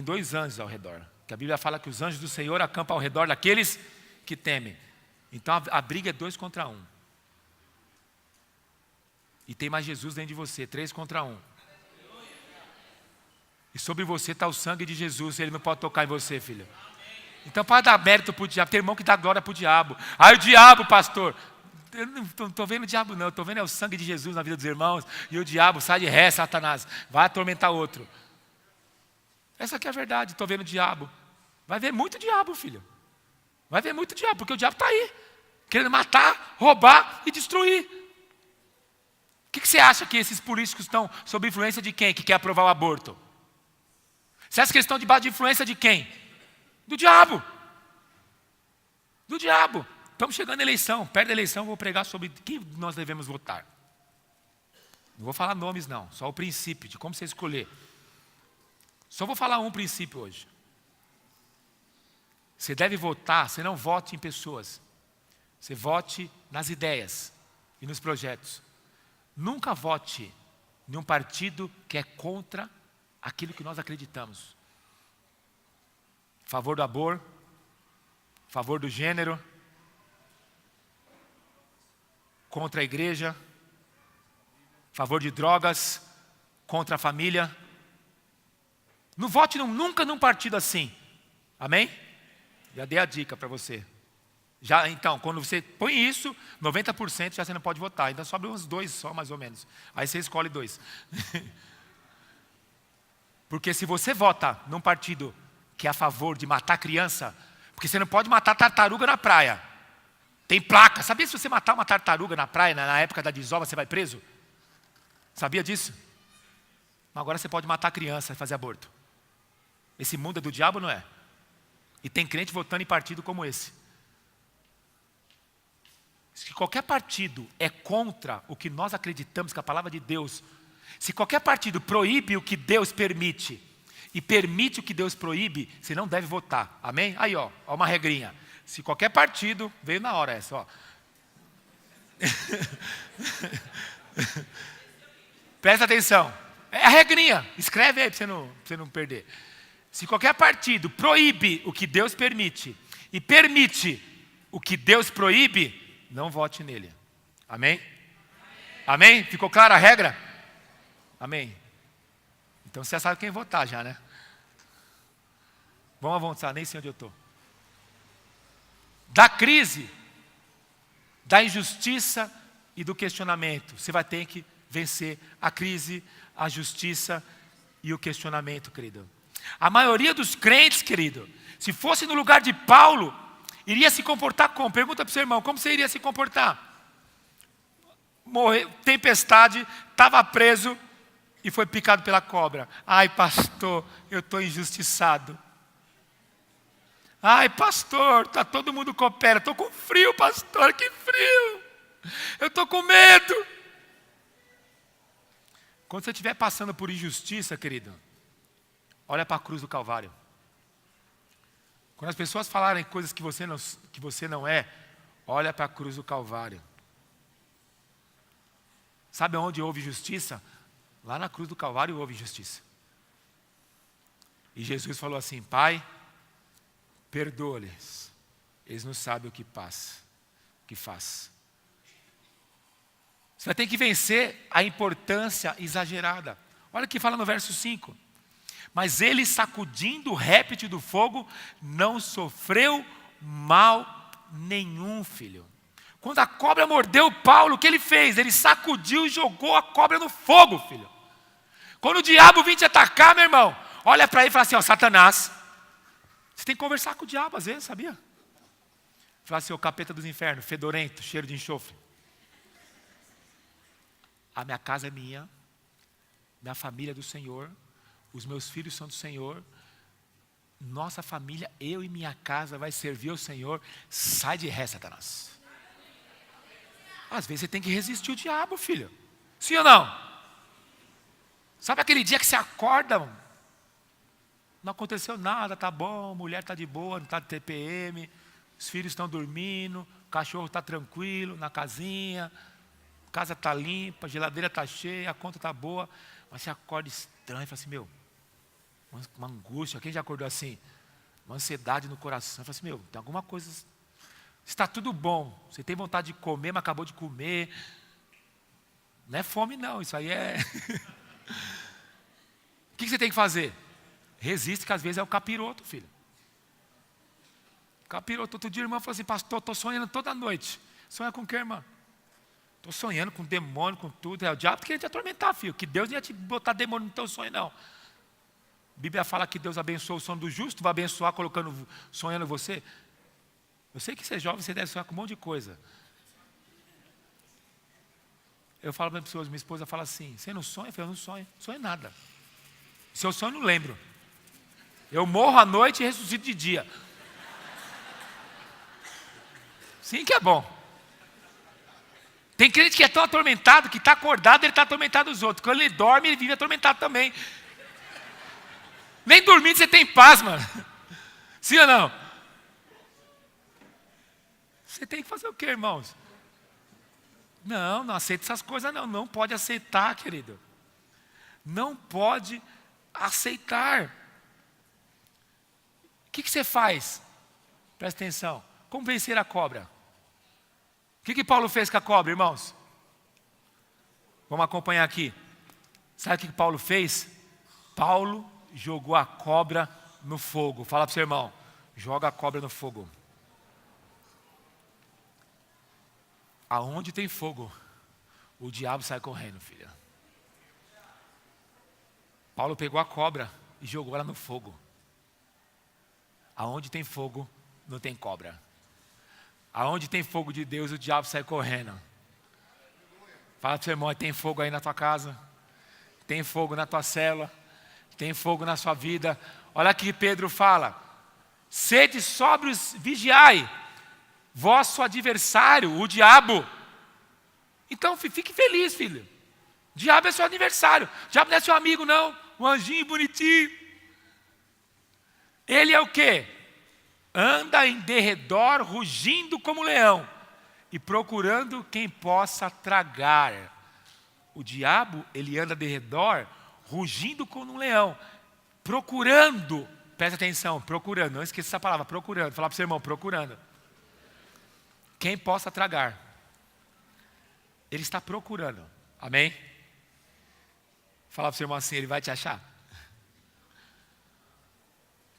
2 anjos ao redor. Que a Bíblia fala que os anjos do Senhor acampam ao redor daqueles que temem. Então a briga é 2 contra 1. E tem mais Jesus dentro de você, 3 contra 1. E sobre você está o sangue de Jesus, ele não pode tocar em você, filho. Então para dar mérito para o diabo, tem irmão que dá glória para o diabo. Ai, o diabo, pastor. Eu não estou vendo o diabo não, estou vendo o sangue de Jesus na vida dos irmãos. E o diabo, sai de ré, Satanás, vai atormentar outro. Essa aqui é a verdade, estou vendo o diabo. Vai ver muito diabo, filho. Vai ver muito diabo, porque o diabo está aí. Querendo matar, roubar e destruir. O que você acha que esses políticos estão sob influência de quem que quer aprovar o aborto? Você acha que eles estão debaixo de influência de quem? Do diabo. Do diabo. Estamos chegando à eleição. Perto da eleição eu vou pregar sobre quem nós devemos votar. Não vou falar nomes não, só o princípio de como você escolher. Só vou falar um princípio hoje. Você deve votar, você não vote em pessoas. Você vote nas ideias e nos projetos. Nunca vote em um partido que é contra aquilo que nós acreditamos. Favor do aborto, favor do gênero, contra a igreja, favor de drogas, contra a família. Não vote nunca num partido assim. Amém? Já dei a dica para você. Já, então, quando você põe isso, 90% já você não pode votar. Então sobra uns 2 só, mais ou menos. Aí você escolhe 2. Porque se você vota num partido que é a favor de matar criança, porque você não pode matar tartaruga na praia. Tem placa. Sabia se você matar uma tartaruga na praia, na época da desova, você vai preso? Sabia disso? Mas agora você pode matar criança e fazer aborto. Esse mundo é do diabo, não é? E tem crente votando em partido como esse. Se qualquer partido é contra o que nós acreditamos que a palavra de Deus, se qualquer partido proíbe o que Deus permite e permite o que Deus proíbe, você não deve votar. Amém? Aí, ó uma regrinha. Se qualquer partido, veio na hora essa, ó. Presta atenção. É a regrinha. Escreve aí para você não perder. Se qualquer partido proíbe o que Deus permite e permite o que Deus proíbe, não vote nele. Amém? Amém? Ficou clara a regra? Amém. Então você já sabe quem votar já, né? Vamos avançar, nem sei onde eu estou. Da crise, da injustiça e do questionamento. Você vai ter que vencer a crise, a justiça e o questionamento, querido. A maioria dos crentes, querido, se fosse no lugar de Paulo, iria se comportar como? Pergunta para o seu irmão, como você iria se comportar? Morreu, tempestade, estava preso e foi picado pela cobra. Ai, pastor, eu estou injustiçado. Ai, pastor, está todo mundo coopera. Estou com frio, pastor, que frio. Eu estou com medo. Quando você estiver passando por injustiça, querido, olha para a cruz do Calvário. Quando as pessoas falarem coisas que você não é, olha para a cruz do Calvário. Sabe onde houve justiça? Lá na cruz do Calvário houve justiça. E Jesus falou assim: Pai, perdoa-lhes, eles não sabem o que faz. Você vai ter que vencer a importância exagerada. Olha o que fala no verso 5. Mas ele, sacudindo o réptil do fogo, não sofreu mal nenhum, filho. Quando a cobra mordeu Paulo, o que ele fez? Ele sacudiu e jogou a cobra no fogo, filho. Quando o diabo vir te atacar, meu irmão, olha para ele e fala assim: ó, Satanás, você tem que conversar com o diabo às vezes, sabia? Fala assim: ô capeta dos infernos, fedorento, cheiro de enxofre. A minha casa é minha família é do Senhor, os meus filhos são do Senhor, nossa família, eu e minha casa vai servir ao Senhor. Sai de ré, Satanás. Às vezes você tem que resistir o diabo, filho. Sim ou não? Sabe aquele dia que você acorda, não aconteceu nada, tá bom, a mulher está de boa, não está de TPM, os filhos estão dormindo, o cachorro está tranquilo na casinha, a casa está limpa, a geladeira está cheia, a conta está boa, mas você acorda estranho e fala assim: meu, uma angústia. Quem já acordou assim? Uma ansiedade no coração. Fala assim: meu, tem alguma coisa. Está tudo bom. Você tem vontade de comer, mas acabou de comer. Não é fome não, isso aí é... O que você tem que fazer? Resiste, que às vezes é o capiroto, filho. Capiroto. Outro dia a irmã falou assim: pastor, estou sonhando toda noite. Sonha com o que, irmã? Estou sonhando com demônio, com tudo. É o diabo que queria te atormentar, filho. Que Deus não ia te botar demônio no teu sonho, não. A Bíblia fala que Deus abençoa o sono do justo, vai abençoar sonhando você. Eu sei que você é jovem, você deve sonhar com um monte de coisa. Eu falo para as pessoas, minha esposa fala assim: você não sonha? Eu falo: eu não sonho, sonho nada. Se eu sonho, eu não lembro. Eu morro à noite e ressuscito de dia. Sim que é bom. Tem crente que é tão atormentado que está acordado, ele está atormentado dos outros. Quando ele dorme, ele vive atormentado também. Nem dormindo você tem paz, mano. Sim ou não? Você tem que fazer o quê, irmãos? Não, não aceita essas coisas não. Não pode aceitar, querido. Não pode aceitar. O que você faz? Presta atenção. Como vencer a cobra? O que Paulo fez com a cobra, irmãos? Vamos acompanhar aqui. Sabe o que Paulo fez? Paulo jogou a cobra no fogo. Fala para o seu irmão. Joga a cobra no fogo. Aonde tem fogo, o diabo sai correndo, filha. Paulo pegou a cobra e jogou ela no fogo. Aonde tem fogo, não tem cobra. Aonde tem fogo de Deus, o diabo sai correndo. Fala para o seu irmão, tem fogo aí na tua casa? Tem fogo na tua célula? Tem fogo na sua vida? Olha aqui Pedro fala. Sede sóbrios, vigiai. Vosso adversário, o diabo. Então fique feliz, filho. O diabo é seu adversário. O diabo não é seu amigo, não. Um anjinho bonitinho. Ele é o quê? Anda em derredor, rugindo como leão e procurando quem possa tragar. O diabo, ele anda de redor, rugindo como um leão, procurando, presta atenção, procurando, não esqueça essa palavra, procurando, fala para o seu irmão, procurando. Quem possa tragar. Ele está procurando, amém? Fala para o seu irmão assim, ele vai te achar.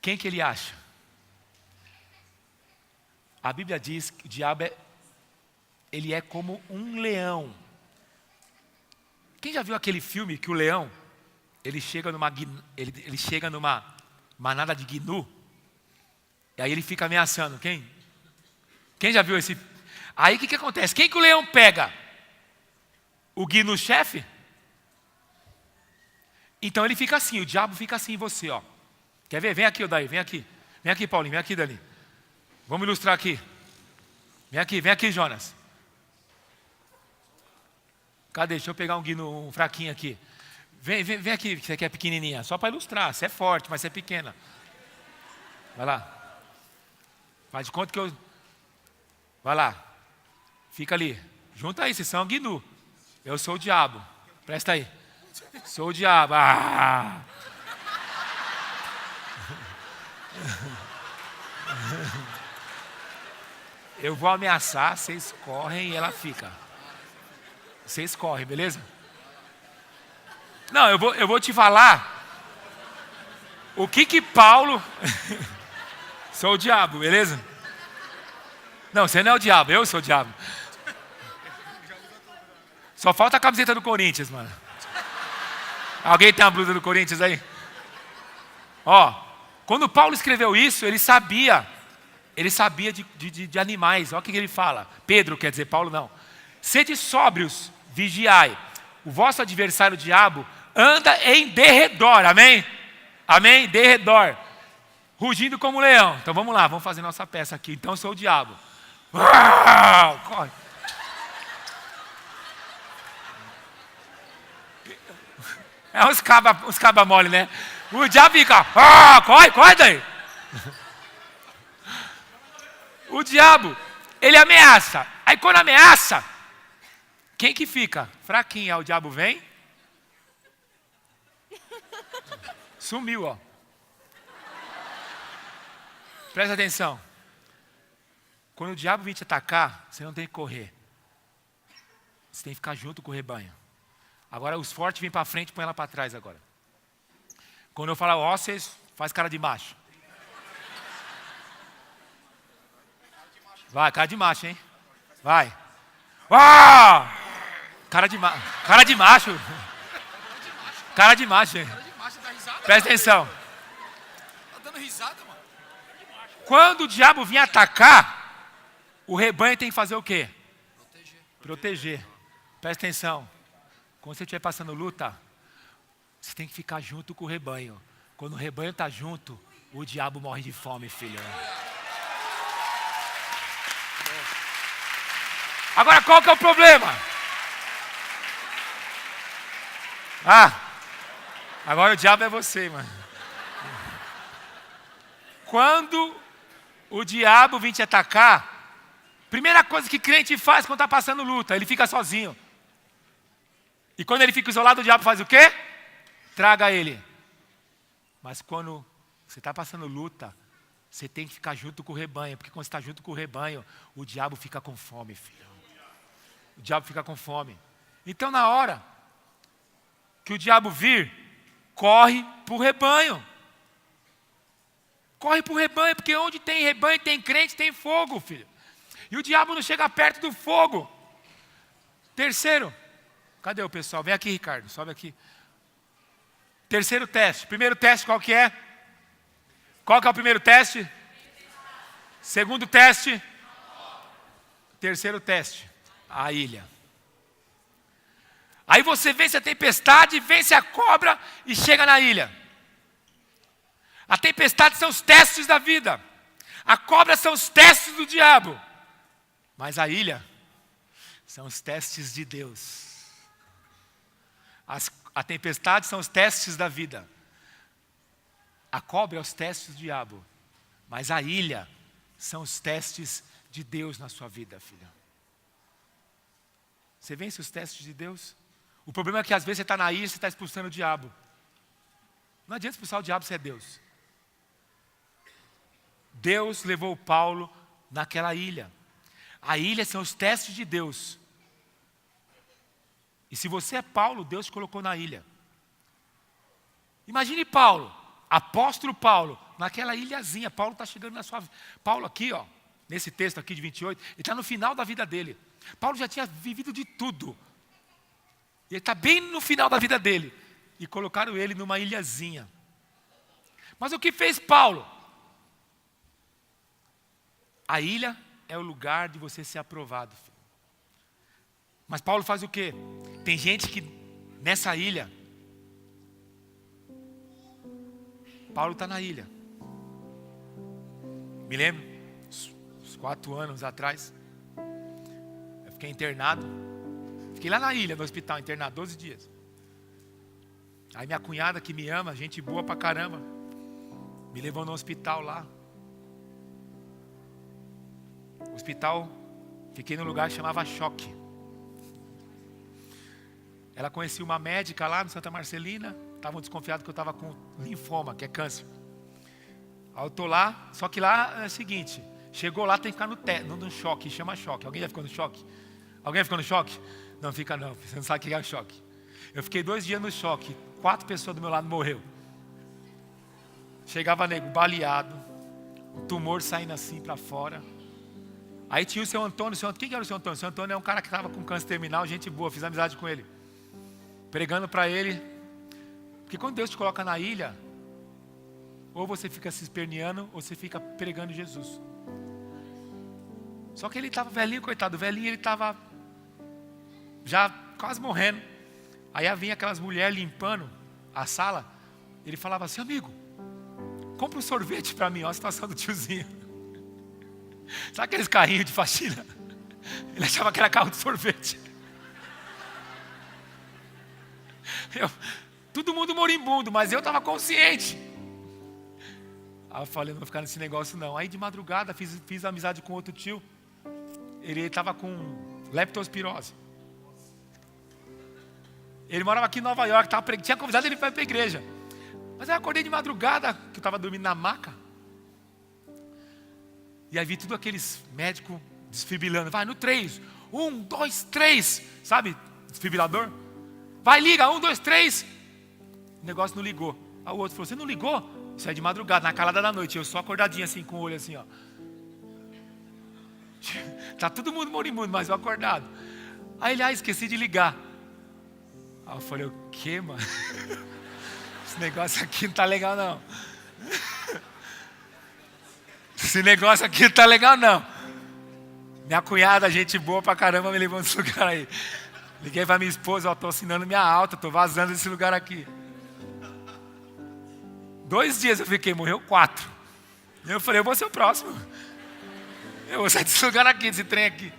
Quem que ele acha? A Bíblia diz que o diabo ele é como um leão. Quem já viu aquele filme que o leão, ele chega numa manada de gnu, e aí ele fica ameaçando, Quem já viu esse? Aí o que acontece? Quem que o leão pega? O gnu-chefe? Então ele fica assim, o diabo fica assim em você, ó. Quer ver? Vem aqui, Odair, vem aqui. Vem aqui, Paulinho, vem aqui, Dani. Vamos ilustrar aqui. Vem aqui, Jonas. Cadê? Deixa eu pegar um fraquinho aqui. Vem aqui, que você quer pequenininha. Só para ilustrar. Você é forte, mas você é pequena. Vai lá. Faz de conta que eu... Vai lá. Fica ali. Junta aí, vocês são gnu. Eu sou o diabo. Presta aí. Sou o diabo. Ah! Eu vou ameaçar, vocês correm e ela fica. Vocês correm, beleza? Não, eu vou te falar o que Paulo... Sou o diabo, beleza? Não, você não é o diabo, eu sou o diabo. Só falta a camiseta do Corinthians, mano. Alguém tem a blusa do Corinthians aí? Ó, quando Paulo escreveu isso, ele sabia de animais. Olha o que ele fala. Pedro, quer dizer, Paulo não. Sede sóbrios, vigiai. O vosso adversário, o diabo, anda em derredor. Amém? Amém? Derredor. Rugindo como um leão. Então vamos lá, vamos fazer nossa peça aqui. Então eu sou o diabo. Corre. É uns cabas mole, né? O diabo fica, corre daí. O diabo, ele ameaça. Aí quando ameaça, quem que fica? Fraquinho. Aí o diabo vem. Sumiu, ó. Presta atenção. Quando o diabo vir te atacar, você não tem que correr. Você tem que ficar junto com o rebanho. Agora os fortes vêm para frente e põe ela para trás agora. Quando eu falar, ó, vocês faz cara de macho. Vai, cara de macho, hein? Vai. Ah! Cara de macho. Cara de macho, hein? Presta atenção. Tá dando risada, mano? Quando o diabo vir atacar, o rebanho tem que fazer o quê? Proteger. Presta atenção. Quando você estiver passando luta, você tem que ficar junto com o rebanho. Quando o rebanho está junto, o diabo morre de fome, filho. Agora, qual que é o problema? Agora o diabo é você, mano. Quando o diabo vir te atacar, primeira coisa que crente faz quando está passando luta, ele fica sozinho. E quando ele fica isolado, o diabo faz o quê? Traga ele. Mas quando você está passando luta, você tem que ficar junto com o rebanho, porque quando você está junto com o rebanho, o diabo fica com fome, filho. O diabo fica com fome. Então, na hora que o diabo vir, corre para o rebanho. Corre para o rebanho, porque onde tem rebanho, tem crente, tem fogo, filho. E o diabo não chega perto do fogo. Terceiro, cadê o pessoal? Vem aqui, Ricardo, sobe aqui. Terceiro teste. Primeiro teste qual que é? Qual que é o primeiro teste? Segundo teste? Terceiro teste. A ilha. Aí você vence a tempestade, vence a cobra e chega na ilha. A tempestade são os testes da vida. A cobra são os testes do diabo. Mas a ilha são os testes de Deus. A tempestade são os testes da vida. A cobra é os testes do diabo. Mas a ilha são os testes de Deus na sua vida, filho. Você vence os testes de Deus? O problema é que às vezes você está na ilha e você está expulsando o diabo. Não adianta expulsar o diabo se é Deus. Deus levou Paulo naquela ilha. A ilha são os testes de Deus. E se você é Paulo, Deus te colocou na ilha. Imagine Paulo, apóstolo Paulo, naquela ilhazinha. Paulo está chegando na sua vida. Paulo aqui, ó, nesse texto aqui de 28, ele está no final da vida dele. Paulo já tinha vivido de tudo. Ele está bem no final da vida dele. E colocaram ele numa ilhazinha. Mas o que fez Paulo? A ilha é o lugar de você ser aprovado, filho. Mas Paulo faz o quê? Tem gente que nessa ilha, Paulo está na ilha. Me lembro, uns 4 anos atrás, eu fiquei internado. Fiquei lá na ilha, no hospital, internado 12 dias. Aí minha cunhada que me ama, gente boa pra caramba, me levou no hospital lá. Hospital, fiquei num lugar que chamava Choque. Ela conhecia uma médica lá no Santa Marcelina, estavam desconfiados que eu estava com linfoma, que é câncer. Aí eu estou lá, só que lá é o seguinte, chegou lá tem que ficar no choque, chama choque. Alguém já ficou no choque? Alguém ficou no choque? Não fica não, você não sabe o que é o choque. Eu fiquei 2 dias no choque, 4 pessoas do meu lado morreu. Chegava nego baleado, um tumor saindo assim para fora. Aí tinha o seu Antônio, quem era o seu Antônio? O seu Antônio é um cara que estava com câncer terminal, gente boa, fiz amizade com ele. Pregando para ele, porque quando Deus te coloca na ilha, ou você fica se esperneando, ou você fica pregando Jesus. Só que ele estava velhinho, coitado, velhinho, ele estava já quase morrendo. Aí vinha aquelas mulheres limpando a sala, ele falava assim, amigo, compra um sorvete para mim, olha a situação do tiozinho. Sabe aqueles carrinhos de faxina? Ele achava que era carro de sorvete. Todo mundo moribundo, mas eu estava consciente. Aí eu falei, não vou ficar nesse negócio não. Aí de madrugada fiz amizade com outro tio. Ele estava com leptospirose. Ele morava aqui em Nova York, tinha convidado ele para ir para a igreja. Mas eu acordei de madrugada, que eu estava dormindo na maca. E aí vi tudo aqueles médicos desfibrilando. Vai no 3, 1, 2, 3. Sabe, desfibrilador? Vai, liga, 1, 2, 3. O negócio não ligou. Aí o outro falou, você não ligou? Isso é de madrugada, na calada da noite. Eu só acordadinho assim, com o olho assim, ó. Tá todo mundo moribundo, mas eu acordado. Aí ele, esqueci de ligar. Aí eu falei, o quê, mano? Esse negócio aqui não tá legal não. Esse negócio aqui não tá legal não. Minha cunhada, gente boa pra caramba, me levou nesse lugar aí. Liguei pra minha esposa, ó, tô assinando minha alta, tô vazando desse lugar aqui. 2 dias eu fiquei, morreu 4. Eu falei, eu vou ser o próximo. Eu vou sair desse lugar aqui, desse trem aqui.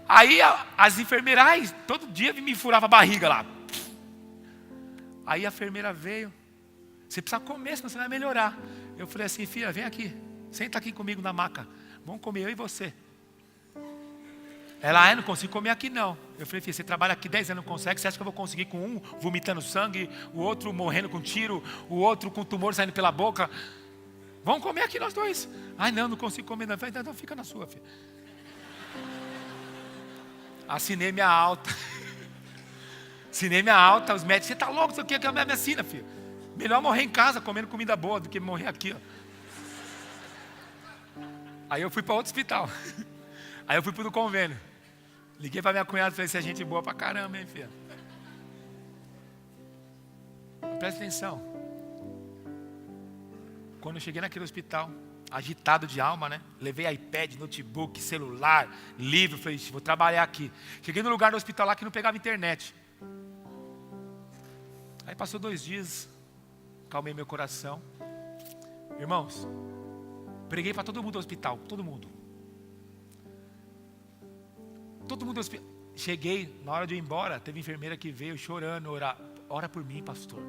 Aí as enfermeiras, todo dia me furava a barriga lá. Aí a enfermeira veio. Você precisa comer, senão você vai melhorar. Eu falei assim, filha, vem aqui. Senta aqui comigo na maca. Vamos comer eu e você. Ela, não consigo comer aqui não. Eu falei, filha, você trabalha aqui 10 anos, não consegue. Você acha que eu vou conseguir com um vomitando sangue, o outro morrendo com tiro, o outro com tumor saindo pela boca? Vamos comer aqui nós dois. Ai, não consigo comer não. Eu falei, então fica na sua, filha. Assinei minha alta. Assinei minha alta, os médicos, você tá louco, você quer que eu me assina, filho? Melhor morrer em casa comendo comida boa do que morrer aqui, ó. Aí eu fui para outro hospital. Aí eu fui para o convênio. Liguei para minha cunhada e falei, você é gente boa pra caramba, hein, filha? Presta atenção. Quando eu cheguei naquele hospital, agitado de alma, né? Levei iPad, notebook, celular, livro. Falei, vou trabalhar aqui. Cheguei no lugar do hospital lá que não pegava internet. Aí passou 2 dias, calmei meu coração. Irmãos, preguei para todo mundo do hospital, todo mundo. Todo mundo do hospital. Cheguei, na hora de ir embora, teve enfermeira que veio chorando, ora por mim, pastor.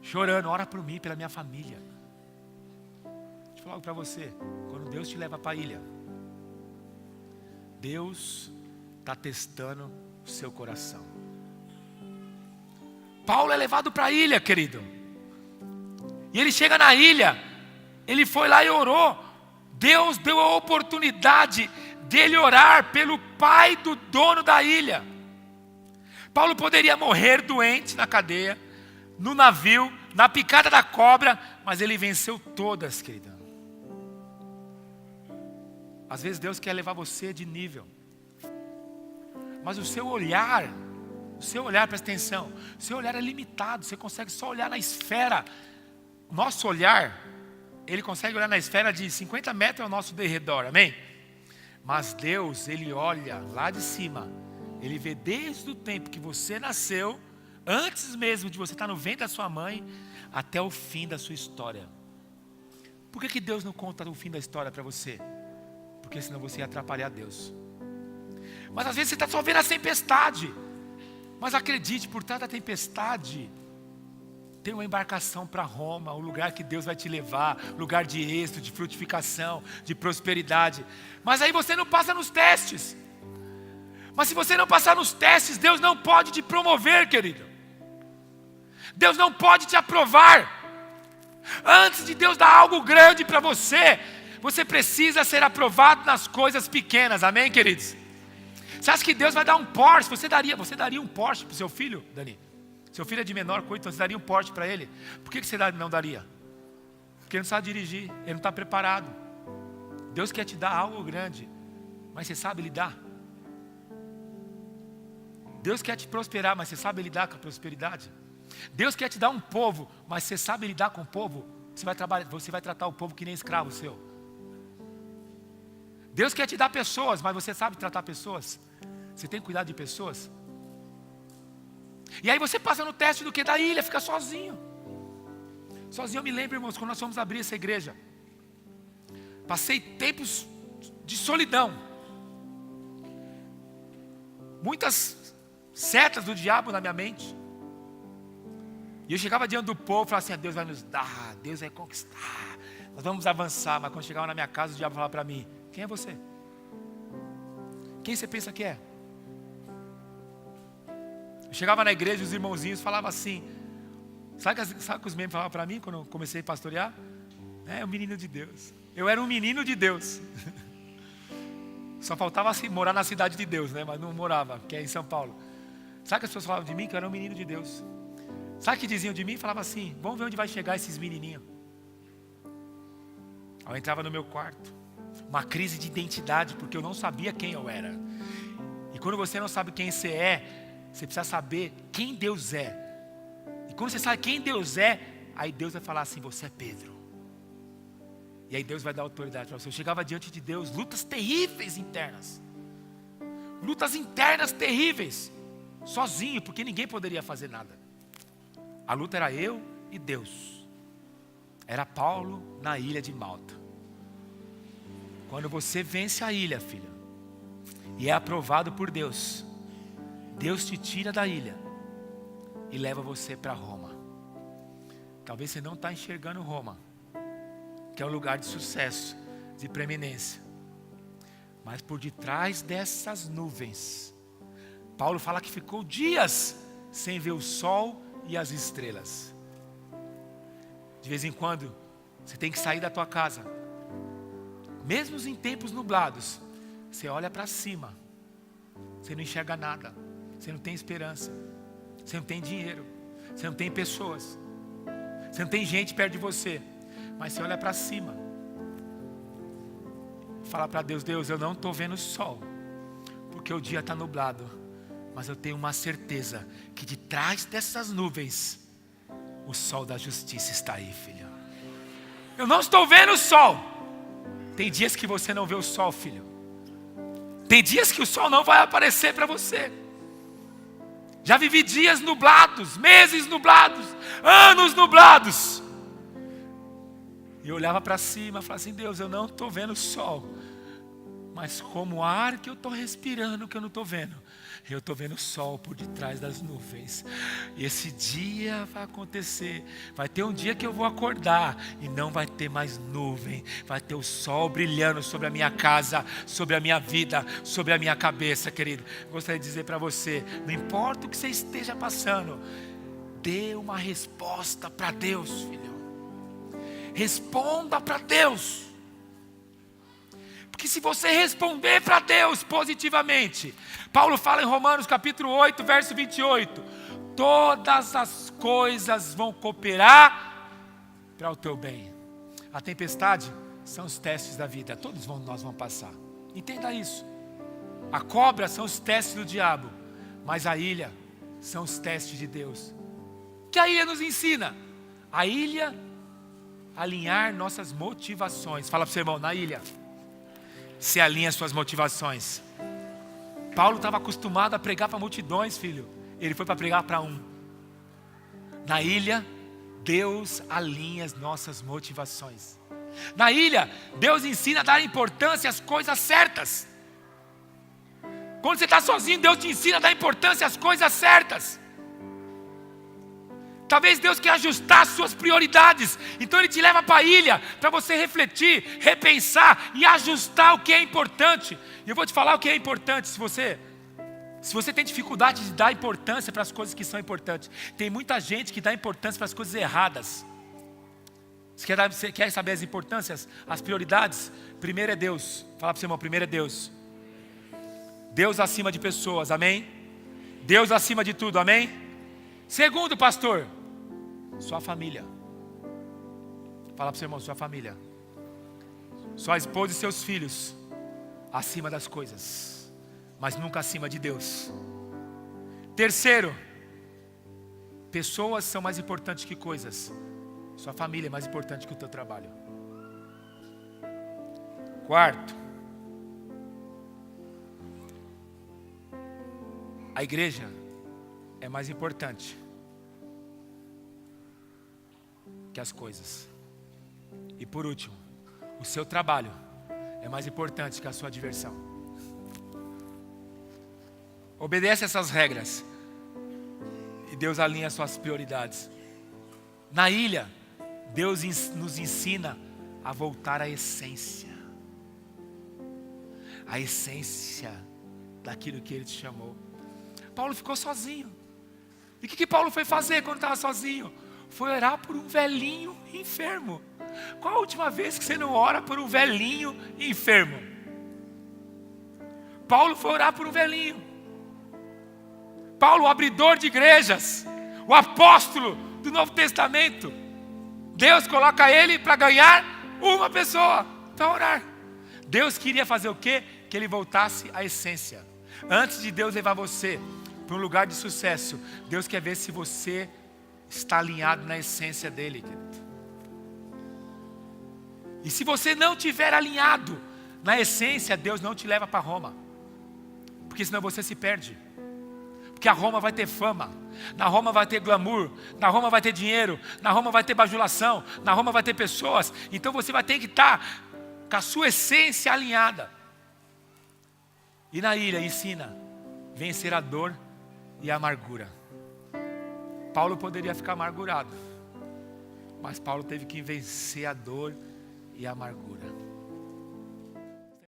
Chorando, ora por mim, pela minha família. Deixa eu falar algo para você. Quando Deus te leva para a ilha, Deus está testando o seu coração. Paulo é levado para a ilha, querido. E ele chega na ilha, ele foi lá e orou. Deus deu a oportunidade dele orar pelo pai do dono da ilha. Paulo poderia morrer doente na cadeia, no navio, na picada da cobra, mas ele venceu todas, querida. Às vezes Deus quer levar você de nível, mas o seu olhar, presta atenção, o seu olhar é limitado, você consegue só olhar na esfera. Nosso olhar, ele consegue olhar na esfera de 50 metros ao nosso derredor, amém? Mas Deus, ele olha lá de cima, ele vê desde o tempo que você nasceu, antes mesmo de você estar no ventre da sua mãe, até o fim da sua história. Por que Deus não conta o fim da história para você? Porque senão você ia atrapalhar Deus. Mas às vezes você está só vendo a tempestade. Mas acredite, por trás da tempestade tem uma embarcação para Roma, o lugar que Deus vai te levar, lugar de êxito, de frutificação, de prosperidade. Mas aí você não passa nos testes. Mas se você não passar nos testes, Deus não pode te promover, querido. Deus não pode te aprovar. Antes de Deus dar algo grande para você, você precisa ser aprovado nas coisas pequenas, amém, queridos? Você acha que Deus vai dar um Porsche? Você daria um Porsche para o seu filho, Dani? Seu filho é de menor coisa, então você daria um Porsche para ele? Por que você não daria? Porque ele não sabe dirigir, ele não está preparado. Deus quer te dar algo grande, mas você sabe lidar? Deus quer te prosperar, mas você sabe lidar com a prosperidade? Deus quer te dar um povo, mas você sabe lidar com o povo? Você vai tratar o povo que nem escravo seu. Deus quer te dar pessoas, mas você sabe tratar pessoas? Você tem cuidado de pessoas? E aí você passa no teste do que? Da ilha, fica sozinho. Sozinho. Eu me lembro, irmãos, quando nós fomos abrir essa igreja, passei tempos de solidão. Muitas setas do diabo na minha mente. E eu chegava diante do povo e falava assim, Deus vai nos dar, Deus vai conquistar, nós vamos avançar. Mas quando chegava na minha casa, o diabo falava para mim, quem é você? Quem você pensa que é? Eu chegava na igreja e os irmãozinhos falavam assim, sabe que os membros falavam para mim quando eu comecei a pastorear? É o menino de Deus. Eu era um menino de Deus. Só faltava assim, morar na cidade de Deus, né? Mas não morava, que é em São Paulo. Sabe que as pessoas falavam de mim? Que eu era um menino de Deus. Sabe o que diziam de mim? Falavam assim, vamos ver onde vai chegar esses menininhos. Aí eu entrava no meu quarto, uma crise de identidade, porque eu não sabia quem eu era. E quando você não sabe quem você é, você precisa saber quem Deus é. E quando você sabe quem Deus é, aí Deus vai falar assim, você é Pedro. E aí Deus vai dar autoridade para você. Eu chegava diante de Deus, lutas terríveis internas. Lutas internas terríveis. Sozinho, porque ninguém poderia fazer nada. A luta era eu e Deus. era Paulo na ilha de Malta. Quando você vence a ilha, filho, e é aprovado por Deus, Deus te tira da ilha e leva você para Roma. Talvez você não está enxergando Roma, que é um lugar de sucesso, de preeminência. Mas por detrás dessas nuvens, Paulo fala que ficou dias sem ver o sol e as estrelas. De vez em quando, você tem que sair da tua casa. Mesmo em tempos nublados, você olha para cima, você não enxerga nada, você não tem esperança, você não tem dinheiro, você não tem pessoas, você não tem gente perto de você, mas você olha para cima, fala para Deus: Deus, eu não estou vendo o sol, porque o dia está nublado, mas eu tenho uma certeza que de trás dessas nuvens, o sol da justiça está aí, filho. Eu não estou vendo o sol. Tem dias que você não vê o sol, filho. Tem dias que o sol não vai aparecer para você. Já vivi dias nublados, meses nublados, anos nublados. E eu olhava para cima e falava assim: Deus, eu não estou vendo o sol, mas como o ar que eu estou respirando que eu não estou vendo, eu estou vendo o sol por detrás das nuvens. E esse dia vai acontecer. Vai ter um dia que eu vou acordar e não vai ter mais nuvem. Vai ter o sol brilhando sobre a minha casa, sobre a minha vida, sobre a minha cabeça, querido. Gostaria de dizer para você: não importa o que você esteja passando, dê uma resposta para Deus, filho. Responda para Deus. Porque se você responder para Deus positivamente, Paulo fala em Romanos capítulo 8, verso 28, todas as coisas vão cooperar para o teu bem. A tempestade são os testes da vida, nós vamos passar. Entenda isso. A cobra são os testes do diabo, mas a ilha são os testes de Deus. O que a ilha nos ensina? A ilha, alinhar nossas motivações. Fala para o seu irmão: na ilha se alinha suas motivações. Paulo estava acostumado a pregar para multidões, filho. Ele foi para pregar para um. Na ilha, Deus alinha as nossas motivações. Na ilha, Deus ensina a dar importância às coisas certas. Quando você está sozinho, Deus te ensina a dar importância às coisas certas. Talvez Deus quer ajustar as suas prioridades. Então Ele te leva para a ilha, para você refletir, repensar e ajustar o que é importante. E eu vou te falar o que é importante. Se você tem dificuldade de dar importância para as coisas que são importantes, tem muita gente que dá importância para as coisas erradas. Você quer saber as importâncias, as prioridades? Primeiro é Deus. Fala para o seu irmão: primeiro é Deus. Deus acima de pessoas, amém? Deus acima de tudo, amém? Segundo, pastor, sua família. Fala para o seu irmão: sua família. Sua esposa e seus filhos acima das coisas, mas nunca acima de Deus. Terceiro, pessoas são mais importantes que coisas. Sua família é mais importante que o teu trabalho. Quarto, a igreja é mais importante que as coisas. E por último, o seu trabalho é mais importante que a sua diversão. Obedece essas regras e Deus alinha as suas prioridades. Na ilha, Deus nos ensina a voltar à essência. A essência daquilo que Ele te chamou. Paulo ficou sozinho. E o que Paulo foi fazer quando estava sozinho? Foi orar por um velhinho enfermo. Qual a última vez que você não ora por um velhinho enfermo? Paulo foi orar por um velhinho. Paulo, o abridor de igrejas, o apóstolo do Novo Testamento, Deus coloca ele para ganhar uma pessoa, para orar. Deus queria fazer o quê? Que ele voltasse à essência. Antes de Deus levar você para um lugar de sucesso, Deus quer ver se você está alinhado na essência dele, querido. E se você não estiver alinhado na essência, Deus não te leva para Roma, porque senão você se perde. Porque a Roma vai ter fama, na Roma vai ter glamour, na Roma vai ter dinheiro, na Roma vai ter bajulação, na Roma vai ter pessoas. Então você vai ter que estar com a sua essência alinhada. E na ilha ensina, vencer a dor e a amargura. Paulo poderia ficar amargurado, mas Paulo teve que vencer a dor e a amargura.